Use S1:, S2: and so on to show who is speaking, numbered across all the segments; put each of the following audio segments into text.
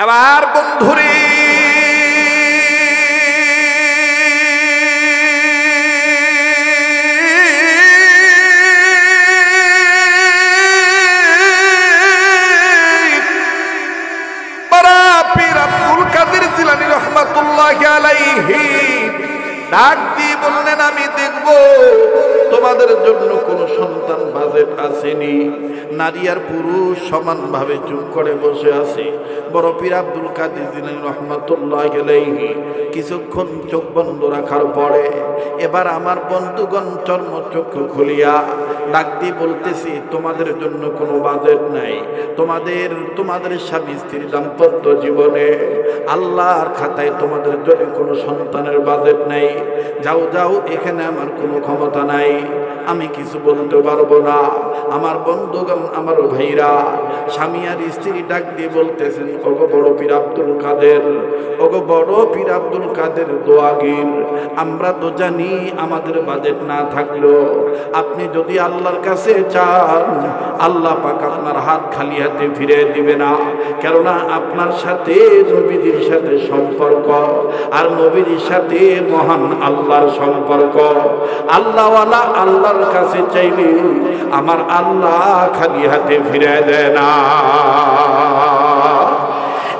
S1: এবার বন্ধুরে পীর আব্দুল কাদের জিলানী রাহমাতুল্লাহি আলাইহি ডাক দিয়ে বললেন, আমি দেখব তোমাদের জন্য কোনো সন্তান বাজেট আসেনি। নারী আর পুরুষ সমানভাবে চুপ করে বসে আছে। বড় পীর আব্দুল কাদের জিলানী রাহমাতুল্লাহি আলাইহি কিছুক্ষণ চোখ বন্ধ রাখার পরে এবার আমার বন্ধুগণ চর্মচক্ষু খুলিয়া ডাক দিয়ে বলতেছি, তোমাদের জন্য কোনো বাজেট নাই। তোমাদের স্বামী স্ত্রীর দাম্পত্য জীবনে আল্লাহর খাতায় তোমাদের জন্য কোনো সন্তানের বাজেট নাই। যাও, এখানে আমার কোনো ক্ষমতা নাই, আমি কিছু বলতে পারবো না। আমার বন্ধুগণ, আমার ভাইরা, স্বামী আর স্ত্রী ডাক দিয়ে বলতেছেন, ওগো বড় পীর আব্দুল কাদের, ওগো বড় পীর আব্দুল কাদের দোয়াগীর, আমরা তো জানি আমাদের বাজেট না থাকলেও আপনি যদি আল্লাহর কাছে চান, আল্লাহ পাক আপনার হাত খালি হাতে ফিরে দিবে না। কেননা আপনার সাথে নবীজির সাথে সম্পর্ক, আর নবীজির সাথে মহান আল্লাহর সম্পর্ক। আল্লাহওয়ালা আল্লাহর কাছে চাইলে আমার আল্লাহ খালি হাতে ফিরে দেয় না।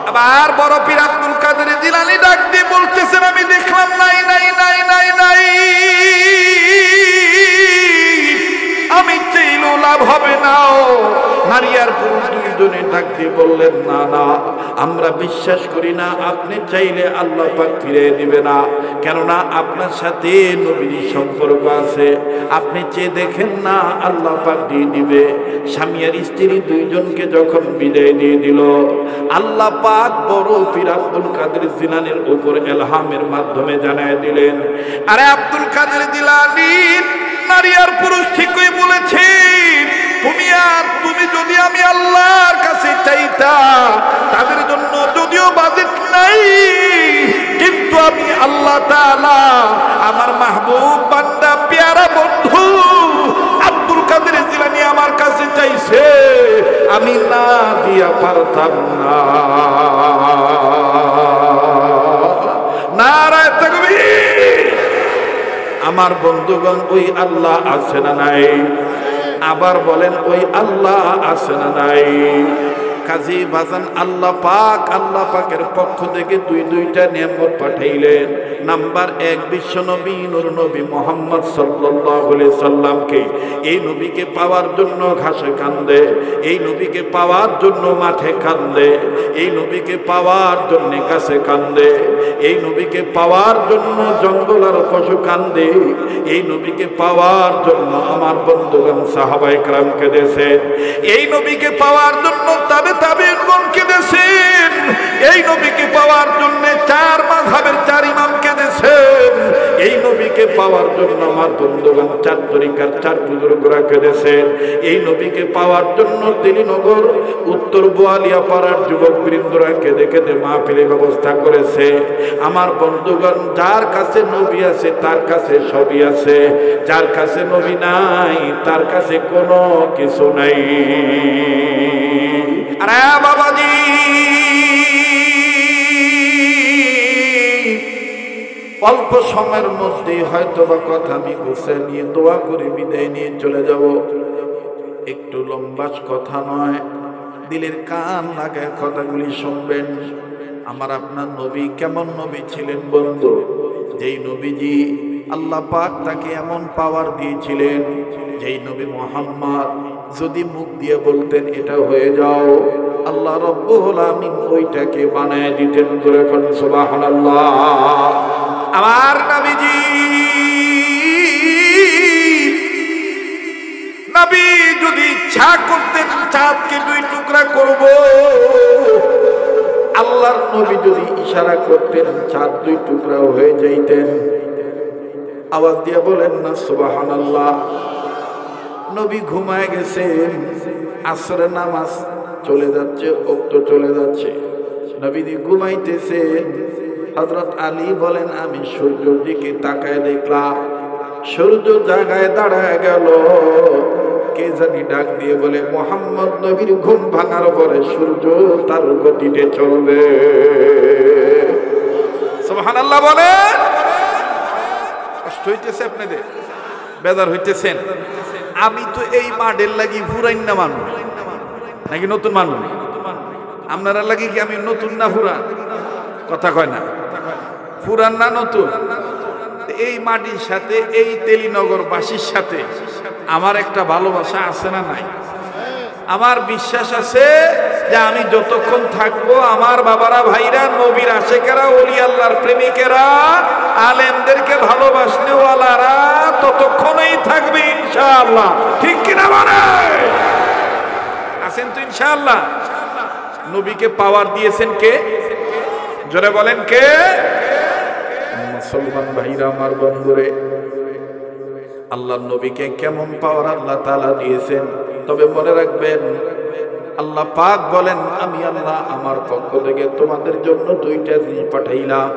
S1: আবার বড় পীর আব্দুল কাদের জিলানী ডাক দিয়ে বলতেছেন, আমি দেখলাম নাই, আমি চাইলেও লাভ হবে না। নারী আর পুরুষ দুইজনে ডাক দিয়ে বললেন, না, আমরা বিশ্বাস করি না আপনি চাইলে আল্লাহ পাক ফিরে দিবে না। কেননা আপনার সাথে নবীর সম্পর্ক আছে, আপনি চেয়ে দেখেন না, আল্লাহ পাক দিয়ে দিবে। স্বামী আর স্ত্রী দুইজনকে যখন বিদায় দিয়ে দিল, আল্লাহ পাক বড় পীর আব্দুল কাদের জিলানীর উপর ইলহামের মাধ্যমে জানায় দিলেন, আরে আব্দুল কাদের জিলানী, নারী আর পুরুষ ঠিকই বলেছে, তুমি যদি আমি আল্লাহর কাছে চাইতা, তাদের জন্য যদিও বাজেট নাই, কিন্তু আমি আল্লাহ তাআলা আমার মাহবুব বান্দা পেয়ারা বন্ধু আব্দুল কাদের জিলানী আমার কাছে চাইছে, আমি না দিয়া পারতাম না। নারায়ে তাকবীর। আমার বন্ধুগণ, ওই আল্লাহ আছে না নাই? আবার বলেন, ওই আল্লাহ আছে না নাই? কাজী বাজান, আল্লাহ পাকের পক্ষ থেকে দুইটা নিয়ামত পাঠাইলেন। নাম্বার 1, বিশ্ব নবী নূর নবী মুহাম্মদ সাল্লাল্লাহু আলাইহি সাল্লামকে। এই নবীকে পাওয়ার জন্য ঘাসে কান্দে, এই নবীকে পাওয়ার জন্য মাঠে কান্দে, এই নবীকে পাওয়ার জন্য গাছে কান্দে, এই নবীকে পাওয়ার জন্য জঙ্গল আর পশু কান্দে, এই নবীকে পাওয়ার জন্য আমার বন্ধুগণ সাহাবায়ে কেরাম কেঁদেছেন, এই নবীকে পাওয়ার জন্য তাবেঈনগণ কেঁদেছেন, এই নবীকে পাওয়ার জন্য 4 মাযহাবের 4 ইমাম কেঁদেছেন, এই নবীকে পাওয়ার জন্য আমার বন্ধুগণ 4 তরিকার 4 বুজুর্গরা কেঁদেছেন, এই নবীকে পাওয়ার জন্য দিলীনগর উত্তর বোয়ালিয়া পাড়ার যুবক বৃন্দরা কেঁদে কেঁদে মাহফিলের ব্যবস্থা করেছে। আমার বন্ধুগণ, যার কাছে নবী আছে তার কাছে সবই আছে, যার কাছে নবী নাই তার কাছে কোনো কিছু নাই। আরে বাবাজি, অল্প সময়ের মধ্যেই হয়তো বা কথা আমি গুছিয়ে নিয়ে দোয়া করে বিদায় নিয়ে চলে যাব। একটু লম্বা কথা নয়, দিলের কান লাগায় কথাগুলি শুনবেন। আমার আপনার নবী কেমন নবী ছিলেন বন্ধু? যেই নবীজি আল্লাহ পাক তাকে এমন পাওয়ার দিয়েছিলেন, যেই নবী মুহাম্মদ যদি মুখ দিয়ে বলতেন এটা হয়ে যাও, আল্লাহ রাব্বুল আলামিন ওইটাকে বানায় দিতেন। জোরে কোন সুবহানাল্লাহ। আমার নবীজি যদি ইচ্ছা করতেন চাঁদকে 2 টুকরা করব, আল্লাহর নবী যদি ইশারা করতেন চাঁদ 2 টুকরা হয়ে যাইতেন। আওয়াজ দিয়ে বলেন না সুবহানাল্লাহ। নবী ঘুমায় গেছেন, আসরের নামাজ চলে যাচ্ছে, ওক্ত চলে যাচ্ছে, নবীজি ঘুমাইতেছেন। হযরত আলী বলেন, আমি সূর্যের দিকে তাকায় দেখলাম, সূর্য জায়গায় দাঁড়ায় গেল, কে জানি ডাক দিয়ে বলে, মুহাম্মদ নবীর ঘুম ভাঙার পরে সূর্য তার গতিতে চলবে। সুবহানাল্লাহ বলে। কষ্ট হইতেছে আপনাদের, বেজার হইতেছেন? আমি তো এই মডেল লাগি পুরান না মানুষ নাকি নতুন মানুষ? আপনারা লাগি কি আমি নতুন না পুরান? কথা কয় না, পুরান না নতুন? এই মাটির সাথে, এই তেলিনগরবাসীর সাথে আমার একটা ভালোবাসা আছে না নাই? আমার বিশ্বাস আছে যে আমি যতক্ষণ থাকবো, আমার বাবারা, ভাইরা, নবীর আশেকেরা, ওলি আল্লাহর প্রেমিকেরা, আলেমদেরকে ভালোবাসনেওয়ালারা ততক্ষণই থাকবে ইনশাআল্লাহ। ঠিক কিনা বলে? আছেন তো ইনশাআল্লাহ? নবীকে পাওয়ার দিয়েছেন কে? জোরে বলেন কে? মুসলমান ভাইরা আমার, বন্ধুরে, আল্লাহর নবীকে কেমন পাওয়ার আল্লাহ তাআলা দিয়েছেন। তবে মনে রাখবেন, আল্লাহ পাক বলেন, আমি আল্লাহ আমার পক্ষ থেকে তোমাদের জন্য দুইটা জিনিস পাঠাইলাম।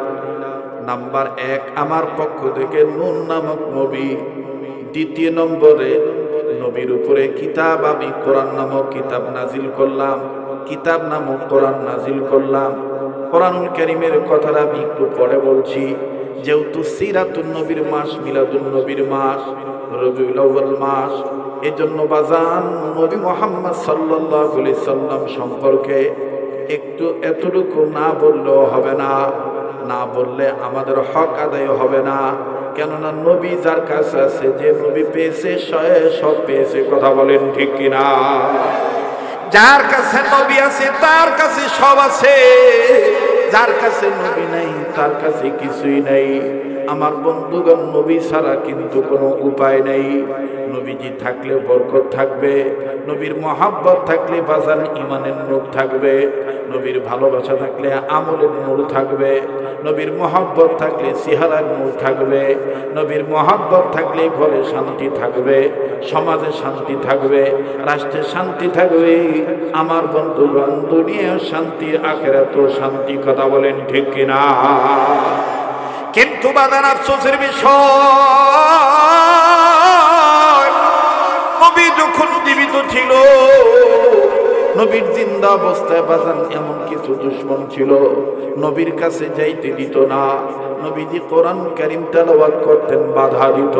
S1: নাম্বার 1, আমার পক্ষ থেকে নূর নামক নবী। দ্বিতীয় নম্বরে, নবীর উপরে কিতাব, আমি কোরআন নামক কিতাব নাজিল করলাম। কিতাব নামক কোরআন নাজিল করলাম। কোরআনুল কারীমের কথাটা আমি একটু পরে বলছি। যেহেতু সিরাতুন নবীর মাস, মিলাদুন নবীর মাস, রবিউল আউয়াল মাস, এজন্য বাজান নবী মুহাম্মদ সাল্লাল্লাহু আলাইহি সাল্লাম সম্পর্কে একটু এতটুকু না বললেও হবে না। না বললে আমাদের হক আদায় হবে না। কেননা নবী যার কাছে আছে, যে নবী পেয়েছে সব পেয়েছে। কথা বলেন ঠিক কিনা? যার কাছে নবী আছে তার কাছে সব আছে, যার কাছে নবী নাই তার কাছে কিছুই নাই। আমার বন্ধুগণ, নবী ছাড়া কিন্তু কোনো উপায় নেই। নবীজি থাকলে বরকত থাকবে, নবীর মহাব্বত থাকলে বাজান ইমানের নূর থাকবে, নবীর ভালোবাসা থাকলে আমলের নূর থাকবে, নবীর মহাব্বত থাকলে চেহারার নূর থাকবে, নবীর মহাব্বত থাকলে ঘরে শান্তি থাকবে, সমাজে শান্তি থাকবে, রাষ্ট্রে শান্তি থাকবে। আমার বন্ধুগণ, দুনিয়ার শান্তি, আখিরাতেও শান্তি। কথা বলেন ঠিক কিনা? কিন্তু বাদান আফসোসের বিষয়, নবী যখন জীবিত ছিল, নবীর জিন্দা অবস্থায় বাজান এমন কিছু দুশমন ছিল, নবীর কাছে যাইতে দিত না। নবীজি কোরআন কারীম তেলাওয়াত করতেন, বাধা দিত,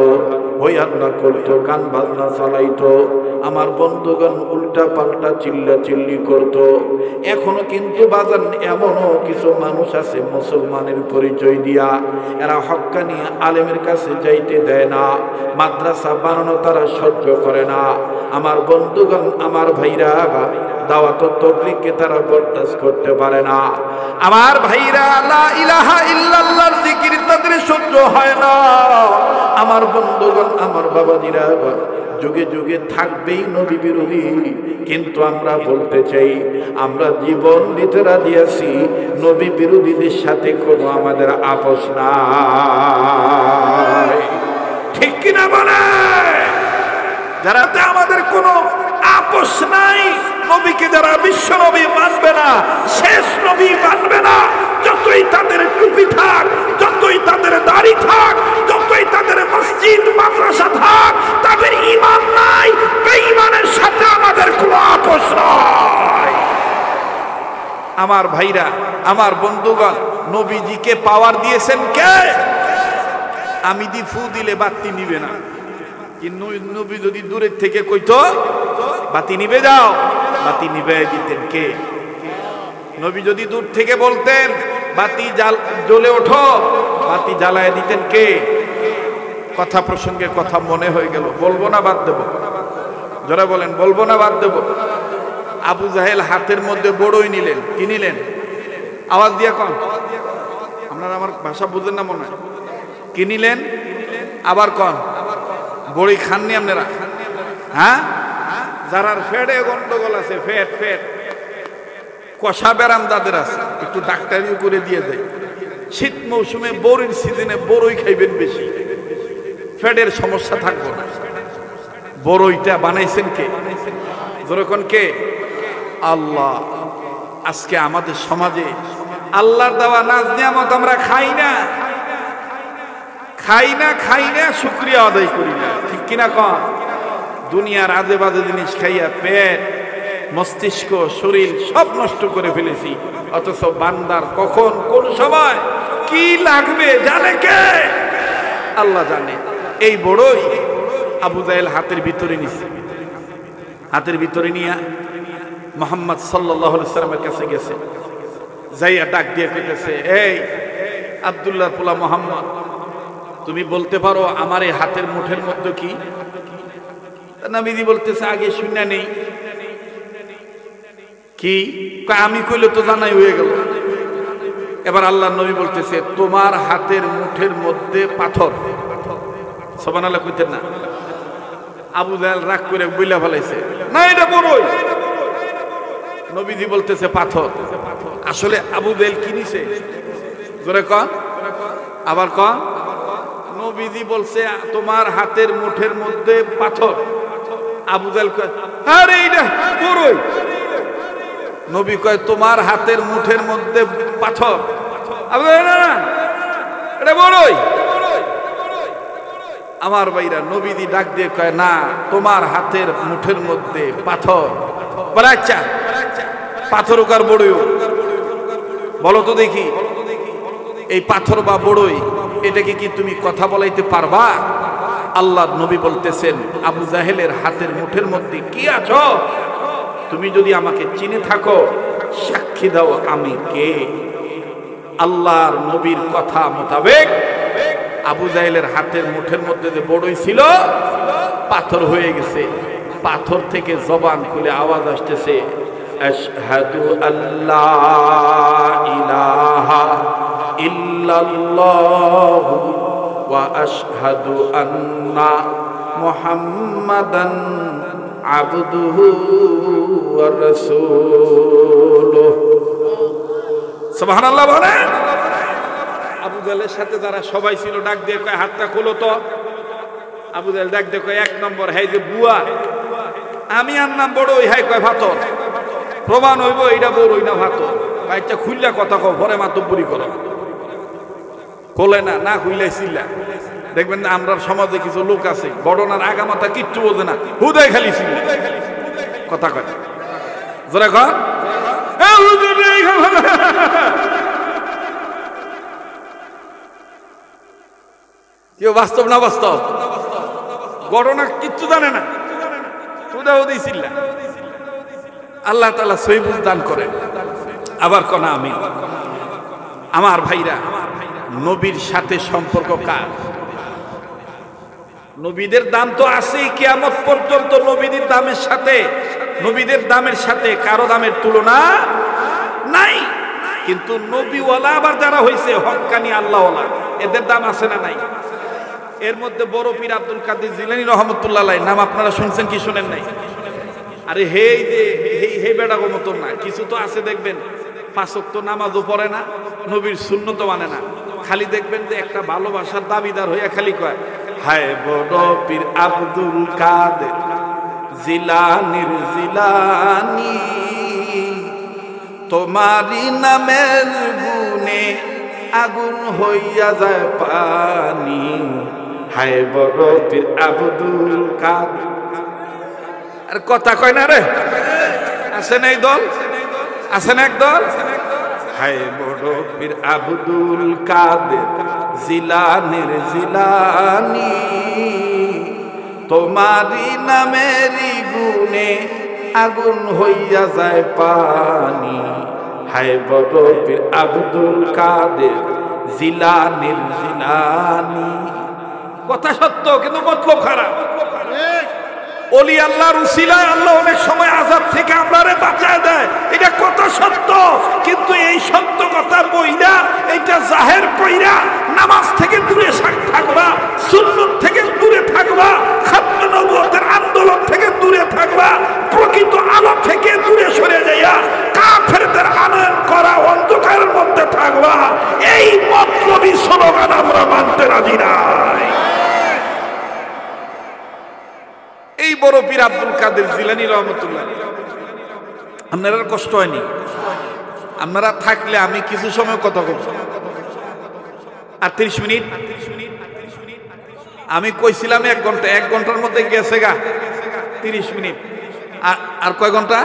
S1: হইয়াল্লা করতো, গান বাজনা চালাইতো। আমার বন্ধুগণ উল্টা পাল্টা চিল্লাচিল্লি করত। এখনো কিন্তু বাজান এমনও কিছু মানুষ আছে মুসলমানের পরিচয় দিয়া, এরা হক্কানি আলেমের কাছে যাইতে দেয় না, মাদ্রাসা বানানো তারা সহ্য করে না। আমার বন্ধুগণ, আমার ভাইরা, দাওয়াত ও তাবলীগকে তারা বরদাস্ত করতে পারে না। আমার ভাইরা, লা ইলাহা ইল্লাল্লাহর জিকির তাদের সহ্য হয় না। আমার বন্ধুগণ, আমার বাবাজিরা, যুগে যুগে থাকবেই নবী বিরোধী, কিন্তু আমরা বলতে চাই, আমরা জীবন দিতে রাজি আছি, নবী বিরোধীদের সাথে কোনো আমাদের আপোষ নাই। ঠিক কিনা বলে? যারাতে আমাদের কোনো আপোষ নাই, নবীকে যারা বিশ্ব নবী মানবে না, শেষ নবী মানবে না, যতই তাদের টুপি থাক, যতই তাদের দাড়ি থাক, যতই তাদের মসজিদ মাদ্রাসা থাক, তাদের ঈমান নাই, বেঈমানের সাথে আমাদের কোনো আপোষ নাই। আমার ভাইরা, আমার বন্ধুগণ, নবীজিকে পাওয়ার দিয়েছেন কে? আমি দি ফু দিলে বাতি নিবে না, কিন্তু নবী যদি দূরের থেকে কইতো বাতি নিবে যাও, বাতি নিবে দিতেন কে? নবী যদি দূর থেকে বলতেন বাতি জ্বলে ওঠো, বাতি জ্বালায় দিতেন কে? কথা প্রসঙ্গে কথা মনে হয়ে গেল, বলবো না বাদ দেব? যারা বলেন বলবো না বাদ দেব? আবু জাহেল হাতের মধ্যে বড়ই নিলেন। কি নিলেন? আওয়াজ দিয়া কন, আপনারা আমার ভাষা বুঝলেন না মনে হয়। কি নিলেন? আবার কন। বড়ি খাননি আপনারা? হ্যাঁ, যারার ফেটে গন্ডগোল আছে, ফেট ফেট কষা ব্যারাম যাদের আছে, একটু ডাক্তারিও করে দিয়ে দেয়। শীত মৌসুমে বড়ির সিজনে বড়ই খাইবেন বেশি, ফেটের সমস্যা থাকবো না। বড়ইটা বানাইছেন কে? যেরকম কে? আল্লাহ। আজকে আমাদের সমাজে আল্লাহর দেওয়া নাজ নিয়ামত আমরা খাই না, খাই না, খাই না, শুকরিয়া আদায় করি না। ঠিক কিনা কন? দুনিয়ার আজে বাজে জিনিস খাইয়া পেট মস্তিষ্ক শরীর সব নষ্ট করে ফেলেছি, অথচ বান্দার কখন কোন সময় কি লাগবে জানে কে? আল্লাহ জানে। এই বড়ই আবু জাহেল হাতের ভিতরে নিছে, হাতের ভিতরে নিয়ে মুহাম্মদ সাল্লাল্লাহু আলাইহি ওয়াসাল্লামের কাছে গেছে, যাইয়া ডাক দিয়ে কইতেছে, এই আব্দুল্লাহর পোলা মুহাম্মদ, তুমি বলতে পারো আমার এই হাতের মুঠের মধ্যে কি? নবীজি বলতেছে, আগে শুনে নেই কি? আমি কইলে তো জানাই হয়ে গেল। এবার আল্লাহর নবী বলতেছে, তোমার হাতের মুঠের মধ্যে পাথর। সুবহানাল্লাহ কইতেন না? আবু জাহেল রাগ করে বইলা ফেলাইছে, না এটা বড়ই। নবীজি বলতেছে পাথর। আসলে আবু জাহেল কি নিছে? জোরে কন, আবার কন। নবীজি বলছে তোমার হাতের মুঠের মধ্যে পাথর। আবু জাহেল কয়, আরে এটা বড়ই। নবী কয়, তোমার হাতের মুঠের মধ্যে পাথর। আবু জাহেল, না না এটা বড়ই। আমার ভাইরা, নবীজি ডাক দিয়ে কয়, না, তোমার হাতের মুঠের মধ্যে পাথর। বলে আচ্ছা, পাথর হোক আর বড়ই হোক, বলো তো দেখি, এই পাথর বা বড়ই এটাকে কি তুমি কথা বলাইতে পারবা? আল্লাহর নবী বলতেছেন, আবু জাহেলের হাতের মুঠের মধ্যে কি আছো? তুমি যদি আমাকে চিনে থাকো, সাক্ষী দাও আমি কে। আল্লাহর নবীর কথা মোতাবেক আবু জাহেলের হাতের মুঠের মধ্যে যে বড়ই ছিল, পাথর হয়ে গেছে। পাথর থেকে জবান খুলে আওয়াজ আসতেছে, আশহাদু আল্লা ইলাহা ইল্লাল্লাহ ওয়া আশহাদু আন্না মুহাম্মাদান আবদুহু ওয়া রাসূলুহু। সুবহানাল্লাহ বলে। আবু জাহেলের সাথে যারা সবাই ছিল ডাক দিয়ে কয়, হাতটা খোলো তো। আবু জাহেল ডাক দিয়ে কয়, এক নম্বর, হ্যাঁ যে বুয়া, আমি আনলাম বড়ই, হ্যাঁ কয় ভাতর। প্রমাণ হইব এইটা বড়ই না ভাতর। বাইকটা খুললা কথা কও, পরে মাতব্বরি করো। কোলে না, না খুললাই ছিলা। দেখবেন না আমরা সমাজে কিছু লোক আছে, ঘটনার আগামাতা কিচ্ছু বোঝে না, হুদায় খালি ছিল কথা কয়। জোরে কর, কেউ বাস্তব না বাস্তব, ঘটনা কিচ্ছু জানে না, হুদাহুদি ছিল। আল্লাহ তাআলা সহিবুল দান করে। আবার কোনা আমি। আমার ভাইরা, নবীর সাথে সম্পর্ক কার? নবীদের দাম তো আছেই কিয়ামত পর্যন্ত। নবীদের দামের সাথে, নবীদের দামের সাথে কারো দামের তুলনা নাই। কিন্তু নবীওয়ালা আবার যারা হইছে হক্কানি আল্লাহওয়ালা, এদের দাম আছে না নাই? এর মধ্যে বড় পীর আব্দুল কাদের জিলানী রহমতুল্লাহ আলাইহি নাম আপনারা শুনছেন কি শুনেন নাই? আরে হেই যে হে বেড়া গো মতন না, কিছু তো আছে দেখবেন 5 ওয়াক্ত নামাজও পড়ে না, নবীর সুন্নত মানে না, খালি দেখবেন যে একটা ভালোবাসার দাবিদার হইয়া খালি কয়, হায় বড় পীর আব্দুল কাদের জিলানীর জিলানী, তোমারি নামের গুণে আগুন হইয়া যায় পানি, হায় বড় পীর আব্দুল কাদের। আর কথা কয় না রে, আছে না এই দল, আছে না একদল, হায় বড় পীর আব্দুল কাদের জিলানীর জিলানী, তোমারি নামেরই গুণে আগুন হইয়া যায় পানি, হায় বড় পীর আব্দুল কাদের জিলানীর জিলানী। কথা সত্য, কিন্তু মতলব খারাপ। ওলি আল্লাহর উসিলায় আল্লাহ অনেক সময় আযাব থেকে আমরারে বাঁচায় দেয়, এটা কথা সত্য। কিন্তু এই সত্য কথা বইরা, এইটা জাহের কইরা নামাজ থেকে দূরে থাকবা, সুন্নাত থেকে দূরে থাকবা, খাতমে নবুয়তের আন্দোলন থেকে দূরে থাকবা, প্রকৃত আলো থেকে দূরে সরে যাইয়া কাফেরদের আনয়ন করা অন্ধকারের মধ্যে থাকবা। এই মতলবী স্লোগান আমরা মানতে রাজি নাই। এই বড় পীর আব্দুল কাদের জিলানী রহমতুল্লাহ, আপনারা কষ্ট হয়নি? আপনারা থাকলে আমি কিছু সময় কথা বলবো, আর 30 মিনিট। আমি কইছিলাম 1 ঘন্টা, 1 ঘন্টার মধ্যে গেছে গা। 30 মিনিট, আর কয় ঘন্টা?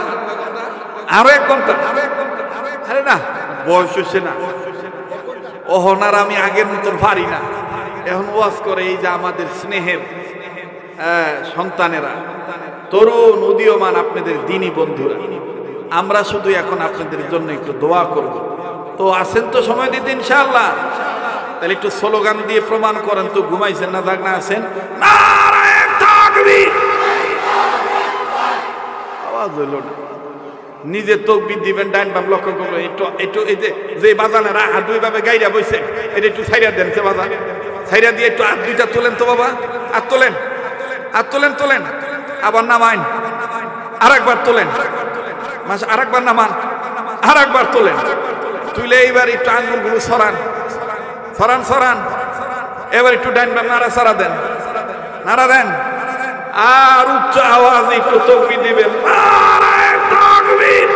S1: আরো 1 ঘন্টা। আরে না, বয়স হচ্ছে না, ওহনার আমি আগের মতন পারি না। এখন ওয়াজ করে এই যে আমাদের স্নেহের সন্তানেরা, তরুণ উদীয়মান আপনাদের দিনী বন্ধুরা, আমরা শুধু এখন আপনাদের জন্য একটু দোয়া করব। তো আছেন তো সময় দিতে ইনশাআল্লাহ? তাহলে একটু স্লোগান দিয়ে প্রমাণ করেন তো, ঘুমাইছেন না জাগনা আছেন? নারায়ে তাকবীর। আওয়াজ হলো না। নিজে তকবীর দিবেন, ডাইন বাম লক্ষ্য করবেন। একটু এই যে বাজানেরা হাত দুইভাবে গাইরা বইছে, এটা একটু ছাইরা দেন, সে বাজান ছাইরা দিয়ে একটু হাত দুইটা তোলেন তো বাবা, আর তোলেন, আর তোলেন, তোলেন, আবার নামাইন, আরেকবার তোলেন, মাস আরেকবার নামান, আরেকবার তোলেন, তুলে এইবার একটু আঙ্গুলগুলো সরান, সরান, সরান, এবার একটু ডাইন বাম নাড়া সারা দেন, নাড়া দেন, আর উচ্চ আওয়াজে একটু তাকবীর দিবেন। নারায়ে তাকবীর।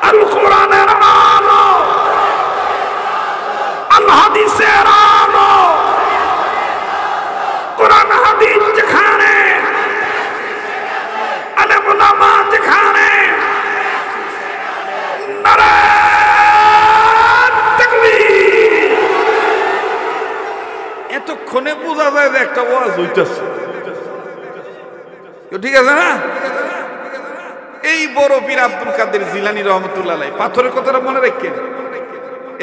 S1: আল কোরআনের আলো, আল হাদিসের আলো, কোরআন হাদিস যেখানে, আলেম ওলামা যেখানে, নারায়ে তাকবীর। এতক্ষণে বোঝা যায় যে একটা ওয়াজ হইতেছে, ঠিক আছে না? এই বড় পীর আব্দুল কাদের জিলানী রহমতুল্লাহ আলাইহি, পাথরের কথাটা মনে রাখেন।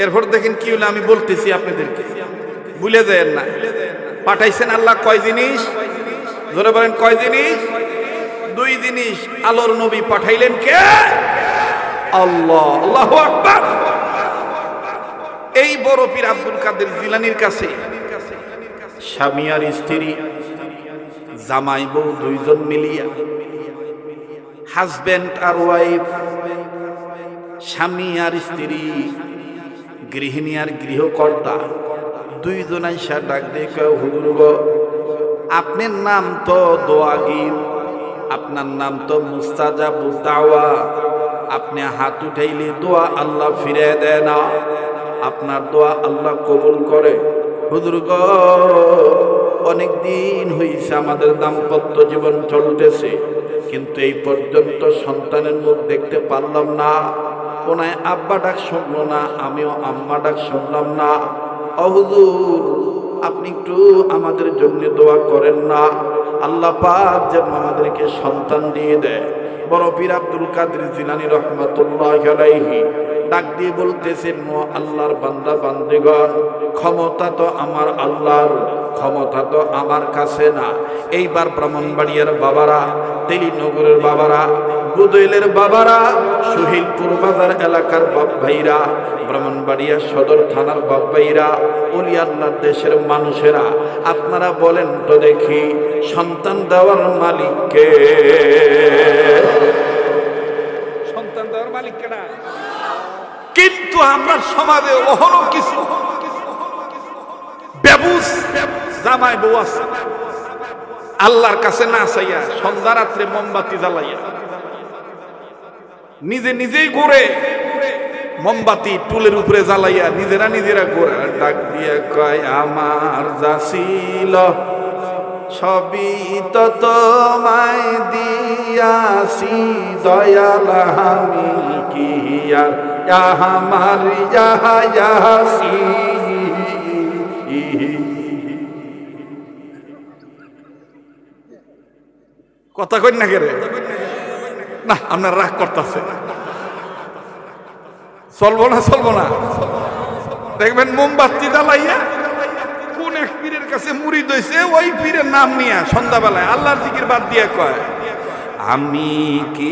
S1: এরপর দেখেন কি হলো, আমি বলতেছি আপনাদেরকে, ভুলে যায়েন না। পাঠাইছেন আল্লাহ কয় জিনিস? ধরে বলেন কয় জিনিস? 2 জিনিস। আলোর নবী পাঠাইলেন কে? আল্লাহ। আল্লাহু আকবার। এই বড় পীর আব্দুল কাদের জিলানীর কাছে স্বামী আর স্ত্রী, জামাই বউ 2 জন মিলিয়া, হাজবেন্ড আর ওয়াইফ, স্বামী আর স্ত্রী, গৃহিণী আর গৃহকর্তা, 2 জন আইসা ডাক দিয়ে কয়, হুজুর গো, আপনার নাম তো দোয়াগীর, আপনার নাম তো মুস্তাজাবুদ দাওয়া, আপনি হাত উঠাইলে দোয়া আল্লাহ ফিরে দেয় না, আপনার দোয়া আল্লাহ কবুল করে। হুজুর গো, অনেক দিন হয়েছে আমাদের দাম্পত্য জীবন চলতেছে, কিন্তু এই পর্যন্ত সন্তানের মুখ দেখতে পারলাম না। কোনায় আব্বা ডাক শুনলো না, আমিও আম্মা ডাক শুনলাম না। ও হুজুর, আপনি একটু আমাদের জন্য দোয়া করেন না, আল্লাহ পাক যেন আমাদেরকে সন্তান দিয়ে দেয়। বড় পীর আব্দুল কাদের জিলানী রহমাতুল্লাহি আলাইহি ডাক দিয়ে বলতেছেন, ও আল্লাহর বান্দা বান্দিগণ, ক্ষমতা তো আমার আল্লাহর, ক্ষমতা তো আমার কাছে না। এইবার ব্রাহ্মণবাড়িয়ার বাবারা, তেলিনগরের বাবারা, বুদইলের বাবারা, শহীদপুর বাজার এলাকার বাপ ভাইরা, ব্রাহ্মণবাড়িয়া সদর থানার বাপ ভাইরা, ওলি আল্লাহর দেশের মানুষেরা, আপনারা বলেন তো দেখি, সন্তান দেওয়ার মালিক কে? সন্তান দেওয়ার মালিক কে না? কিন্তু আমরা সমাজে অহনো কিছু বেবুস জামাই বউ আছে, আল্লাহর কাছে না চাইয়া সন্ধ্যা রাত্রে মোমবাতি জ্বালাইয়া নিজে নিজেই ঘুরে, মোমবাতি টুলের উপরে জ্বালাইয়া নিজেরা নিজেরা ঘুরে, ডাক দিয়ে কয়, আমার যা ছিল সবই তো তোমায় দিয়াছি, দয়াল আমি কি আর আমার ইয়াসি। কথা কই না কেরে? না, আপনার রাগ করতেছে। চলবো না, চলবো না। দেখবেন মোমবাতি জ্বালাইয়া কোন এক পীরের কাছে মুরিদ হইছে, ওই পীরের নাম নিয়ে সন্ধ্যাবেলায় আল্লাহর জিকির বাদ দিয়ে কয়, আমি কি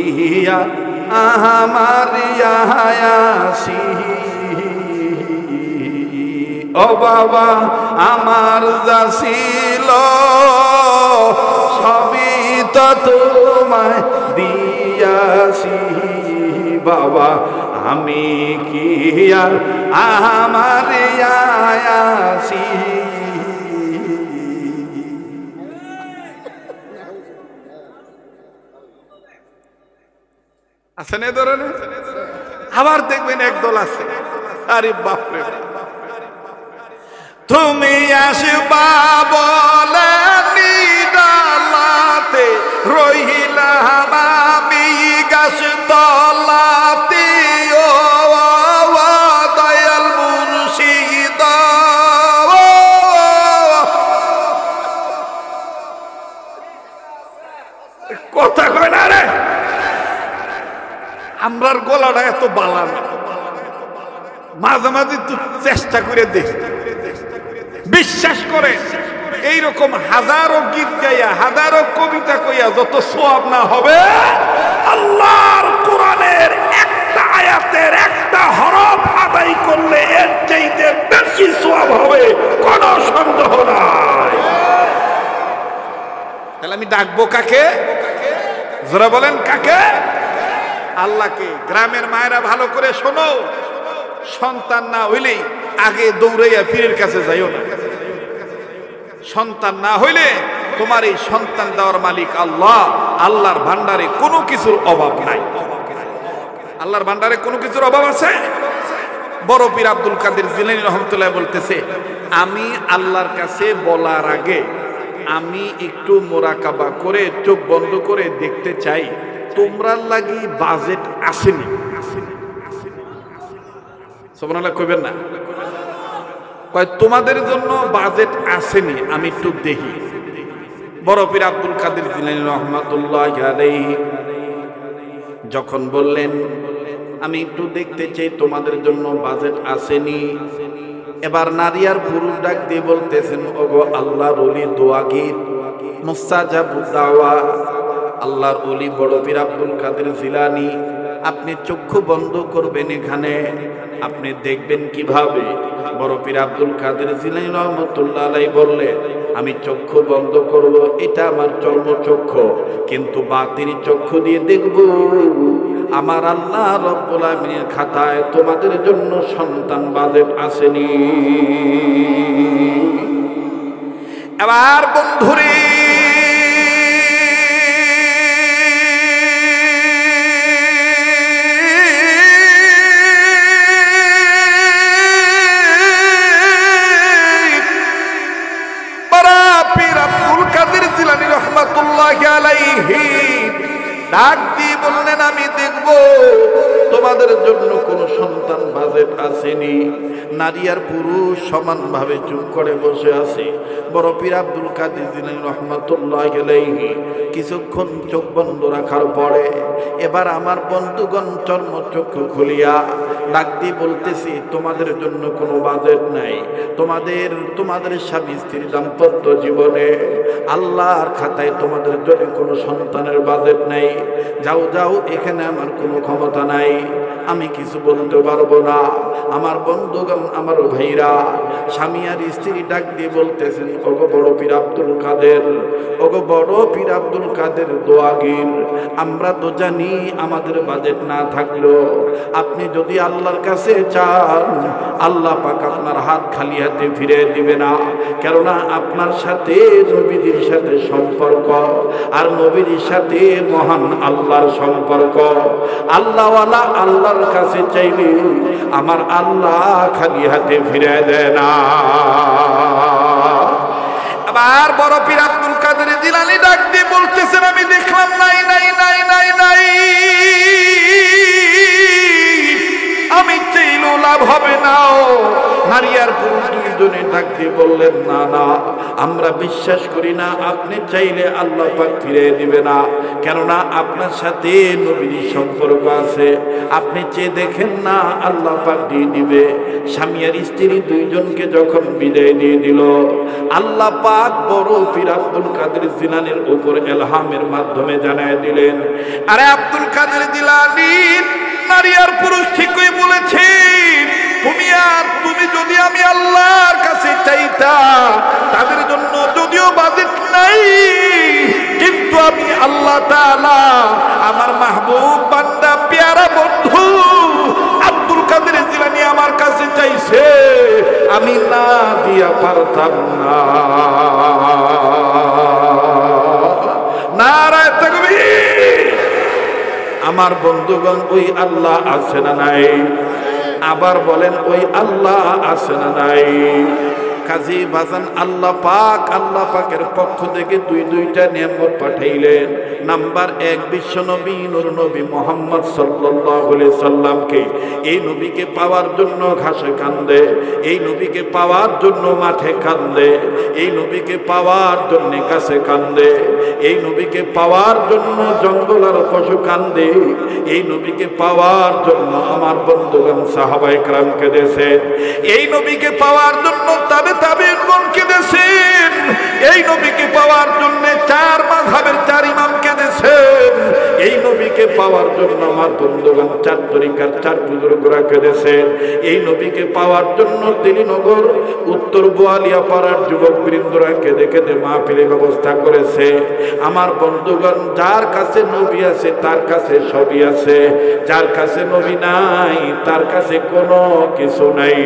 S1: আমার ইয়াসি। ও বাবা, আমার যা ছিল সবই তো তোমায় দিয়াছি, বাবা আমি কি আর আমার ইয়াসি। আছেন এ ধরনের? আবার দেখবেন একদল আছে, আরে বাপরে, তুমি আসবা বলে নিডালাতে আমরার গলাটা এত বালা না, মাঝে মাঝে তো চেষ্টা করে দেখি। বিশ্বাস করে এইরকম হাজারো গীত গাইয়া হাজারো কবিতা কইয়া যত সওয়াব না হবে, আল্লাহর কোরআনের একটা আয়াতের একটা হরফ আদায় করলে এর চাইতে বেশি সওয়াব হবে, কোনো সন্দেহ নাই। তাহলে আমি ডাকবো কাকে? যারা বলেন কাকে? আল্লাহকে। গ্রামের মায়েরা ভালো করে শোনো, সন্তান না হইলেই আগে দৌড়াইয়া পীরের কাছে যাইও না। সন্তান না হইলে তোমার এই সন্তান দেওয়ার মালিক আল্লাহ। আল্লাহর ভান্ডারে কোনো কিছুর অভাব নাই। আল্লাহর ভান্ডারে কোনো কিছুর অভাব আছে? বড় পীর আব্দুল কাদের জিলানী রহমতুল্লাহ বলতেছে, আমি আল্লাহর কাছে বলার আগে আমি একটু মোরাকাবা করে চোখ বন্ধ করে দেখতে চাই তোমরা লাগি বাজেট আসেনি। সুবহানাল্লাহ কইবেন না? কয় তোমাদের জন্য বাজেট আসেনি, আমি একটু দেখি। বড় পীর আব্দুল কাদের জিলানী রহমাতুল্লাহ আলাইহি যখন বললেন আমি একটু দেখতে চাই তোমাদের জন্য বাজেট আসেনি, এবার নারী আর পুরুষ ডাক দিয়ে বলতেছেন, ওগো আল্লাহর ওলি দোয়াগীর মুস্তাজাবুদ দাওয়া, আল্লাহর ওলি বড় পীর আব্দুল কাদের জিলানী, আপনি চক্ষু বন্ধ করবেন এখানে, আপনি দেখবেন কিভাবে? বড় পীর আব্দুল কাদের জিলানী রহমাতুল্লাহ আলাইহি বললেন, আমি চক্ষু বন্ধ করব, এটা আমার চর্মচক্ষু, কিন্তু বাতিনি চক্ষু দিয়ে দেখব আমার আল্লাহ রব্বুল আমিনের খাতায় তোমাদের জন্য সন্তান বাজেট আসেনি। এবার বন্ধুরে ডাক দিয়ে বললেন, আমি দেখব তোমাদের জন্য কোন সন্তান বাজেট আসেনি। নারী আর পুরুষ সমানভাবে চুপ করে বসে আছে। বড় পীর আব্দুল কাদের জিলানী রহমাতুল্লাহ আলাইহি কিছুক্ষণ চোখ বন্ধ রাখার পরে এবার আমার বন্ধুগণ চর্মচক্ষু খুলিয়া ডাক দিয়ে বলতেছি, তোমাদের জন্য কোনো বাজেট নাই। তোমাদের স্বামী স্ত্রীর দাম্পত্য জীবনে আল্লাহর খাতায় তোমাদের জন্য কোনো সন্তানের বাজেট নাই। যাও যাও, এখানে আমার কোনো ক্ষমতা নাই, আমি কিছু বলতে পারবো না। আমার বন্ধুগণ, আমার ভাইরা, স্বামী আর স্ত্রী ডাক দিয়ে বলতেছেন, ওগো বড় পীর আব্দুল কাদের, ওগো বড় পীর আব্দুল কাদের দোয়াগীর, আমরা তো জানি আমাদের বাজেট না থাকলেও আপনি যদি আল্লাহর কাছে চান, আল্লাহ পাক আপনার হাত খালি হাতে ফিরে দিবে না। কেননা আপনার সাথে নবীদের সাথে সম্পর্ক, আর নবীর সাথে মহান আল্লাহর সম্পর্ক। আল্লাহওয়ালা আল্লাহর কাছে চাইলে আমার আল্লাহ খালি হাতে ফিরে দেয় না। আবার বড় পীর আব্দুল কাদের জিলানী ডাক দিয়ে বলতেছেন, আমি দেখলাম নাই নাই নাই নাই নাই, আমি চাইলেও লাভ হবে না। নারী আর পুরুষ দুইজনে ডাক দিয়ে বললেন, না না, আমরা বিশ্বাস করি না, আপনি চাইলে আল্লাহ পাক ফিরে দিবে না। কেননা আপনার সাথে নবীর সম্পর্ক আছে, আপনি চেয়ে দেখেন না, আল্লাহ পাক দিয়ে দিবে। স্বামী আর স্ত্রী দুইজনকে যখন বিদায় দিয়ে দিল, আল্লাহ পাক বড় পীর আব্দুল কাদের জিলানীর উপর ইলহামের মাধ্যমে জানায় দিলেন, আরে আব্দুল কাদের জিলানী, নারী আর পুরুষ ঠিকই বলেছে, তুমি যদি আমি আল্লাহর কাছে চাইতা, তাদের জন্য যদিও বাজেট নাই, কিন্তু আমি আল্লাহ তাআলা আমার মাহবুব বান্দা পেয়ারা বন্ধু আব্দুল কাদের জিলানী আমার কাছে চাইছে, আমি না দিয়া পারতাম না। নারায়ে তাকবীর। আমার বন্ধুগণ, ওই আল্লাহ আছে না নাই? আবার বলেন, ওই আল্লাহ আছে না নাই? কাজী বাজান আল্লাহ পাকের পক্ষ থেকে দুইটা নিয়ামত পাঠাইলেন। নাম্বার 1, বিশ্ব নবী নূর নবী মুহাম্মদ সাল্লাল্লাহু আলাইহি সাল্লামকে। এই নবীকে পাওয়ার জন্য ঘাসে কান্দে, এই নবীকে পাওয়ার জন্য মাঠে কান্দে, এই নবীকে পাওয়ার জন্য গাছে কান্দে, এই নবীকে পাওয়ার জন্য জঙ্গল আর পশু কান্দে, এই নবীকে পাওয়ার জন্য আমার বন্ধুগণ সাহাবায়ে কেরাম কেঁদেছেন, এই নবীকে পাওয়ার জন্য তাবেঈনগণ কেঁদেছেন, এই নবীকে পাওয়ার জন্য 4 মাযহাবের 4 ইমাম কেঁদেছেন, এই নবীকে পাওয়ার জন্য আমার বন্ধুগণ 4 তরিকার 4 বুজুর্গরা কেঁদেছেন, এই নবীকে পাওয়ার জন্য দিলীনগর উত্তর বোয়ালিয়া পাড়ার যুবক বৃন্দরা কেঁদে কেঁদে মাহফিলের ব্যবস্থা করেছে। আমার বন্ধুগণ, যার কাছে নবী আছে তার কাছে সবই আছে, যার কাছে নবী নাই তার কাছে কোনো কিছু নাই।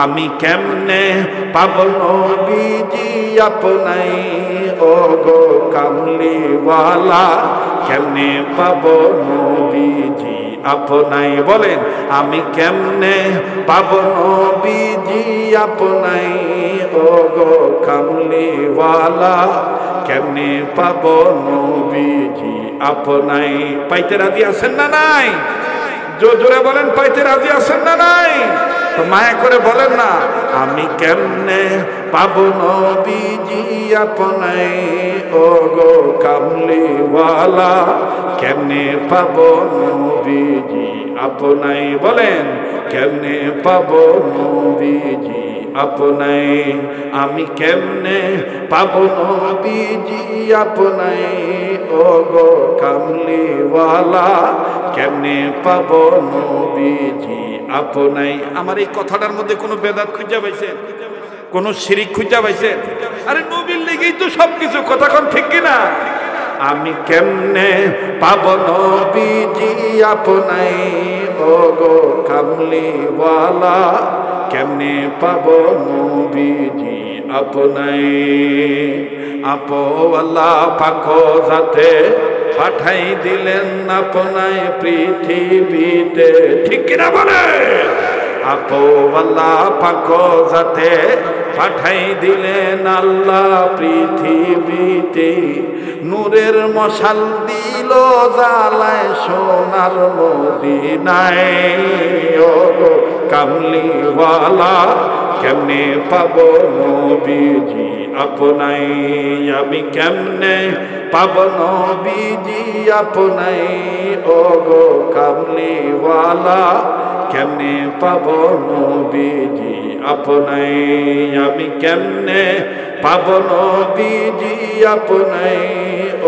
S1: আমি কেমনে পাব নবীজি আপনাই, ও গো কামলিওয়ালা, কেমনে পাব নবীজি আপনাই? বলেন, আমি কেমনে পাব নবীজি আপনাই, ও গো কামলিওয়ালা, কেমনে পাব নবীজি আপনাই? পাইতে রাজি আছেন না নাই? জোরে বলেন, পাইতে রাজি আছেন না নাই? তো মায়া করে বলেন না, আমি কেমনে পাব নবীজি আপনাই, ও গো কামলিওয়ালা, কেমনে পাব নবীজি আপনাই? বলেন, কেমনে পাব নবীজি আপনাই? আমি কেমনে পাব নবীজি আপনাই, ও গো কামলিওয়ালা, কেমনে পাব নবীজি আপনাই? আমার এই কথাটার মধ্যে কোনো বেদাত খুঁজে পাইছেন? কোন শিরিক খুঁজে পাইছেন? আরে নবীর লেগেই তো সবকিছু, কথা কোন ঠিক কিনা? আমি কেমনে পাব নবীজি আপনাই, ও গো কামলিওয়ালা, কেমনে পাব নবীজি আপনাই? আপওয়ালা পাক জাতে পাঠাই দিলেন আপনাই পৃথিবীতে, ঠিক কিনা বলে? আপওয়ালা পাক জাতে পাঠাই দিলেন আল্লাহ পৃথিবীতে, নূরের মশাল দিল জ্বালায় সোনার মদিনায়, ও গো কামলিওয়ালা, কেমনে পাব নবীজি আপনাই? আমি কেমনে পাব নবীজি আপনাই, ও গো কামলিওয়ালা, কেমনে পাব নবীজি আপনাই? আমি কেমনে পাব নবীজি আপনাই,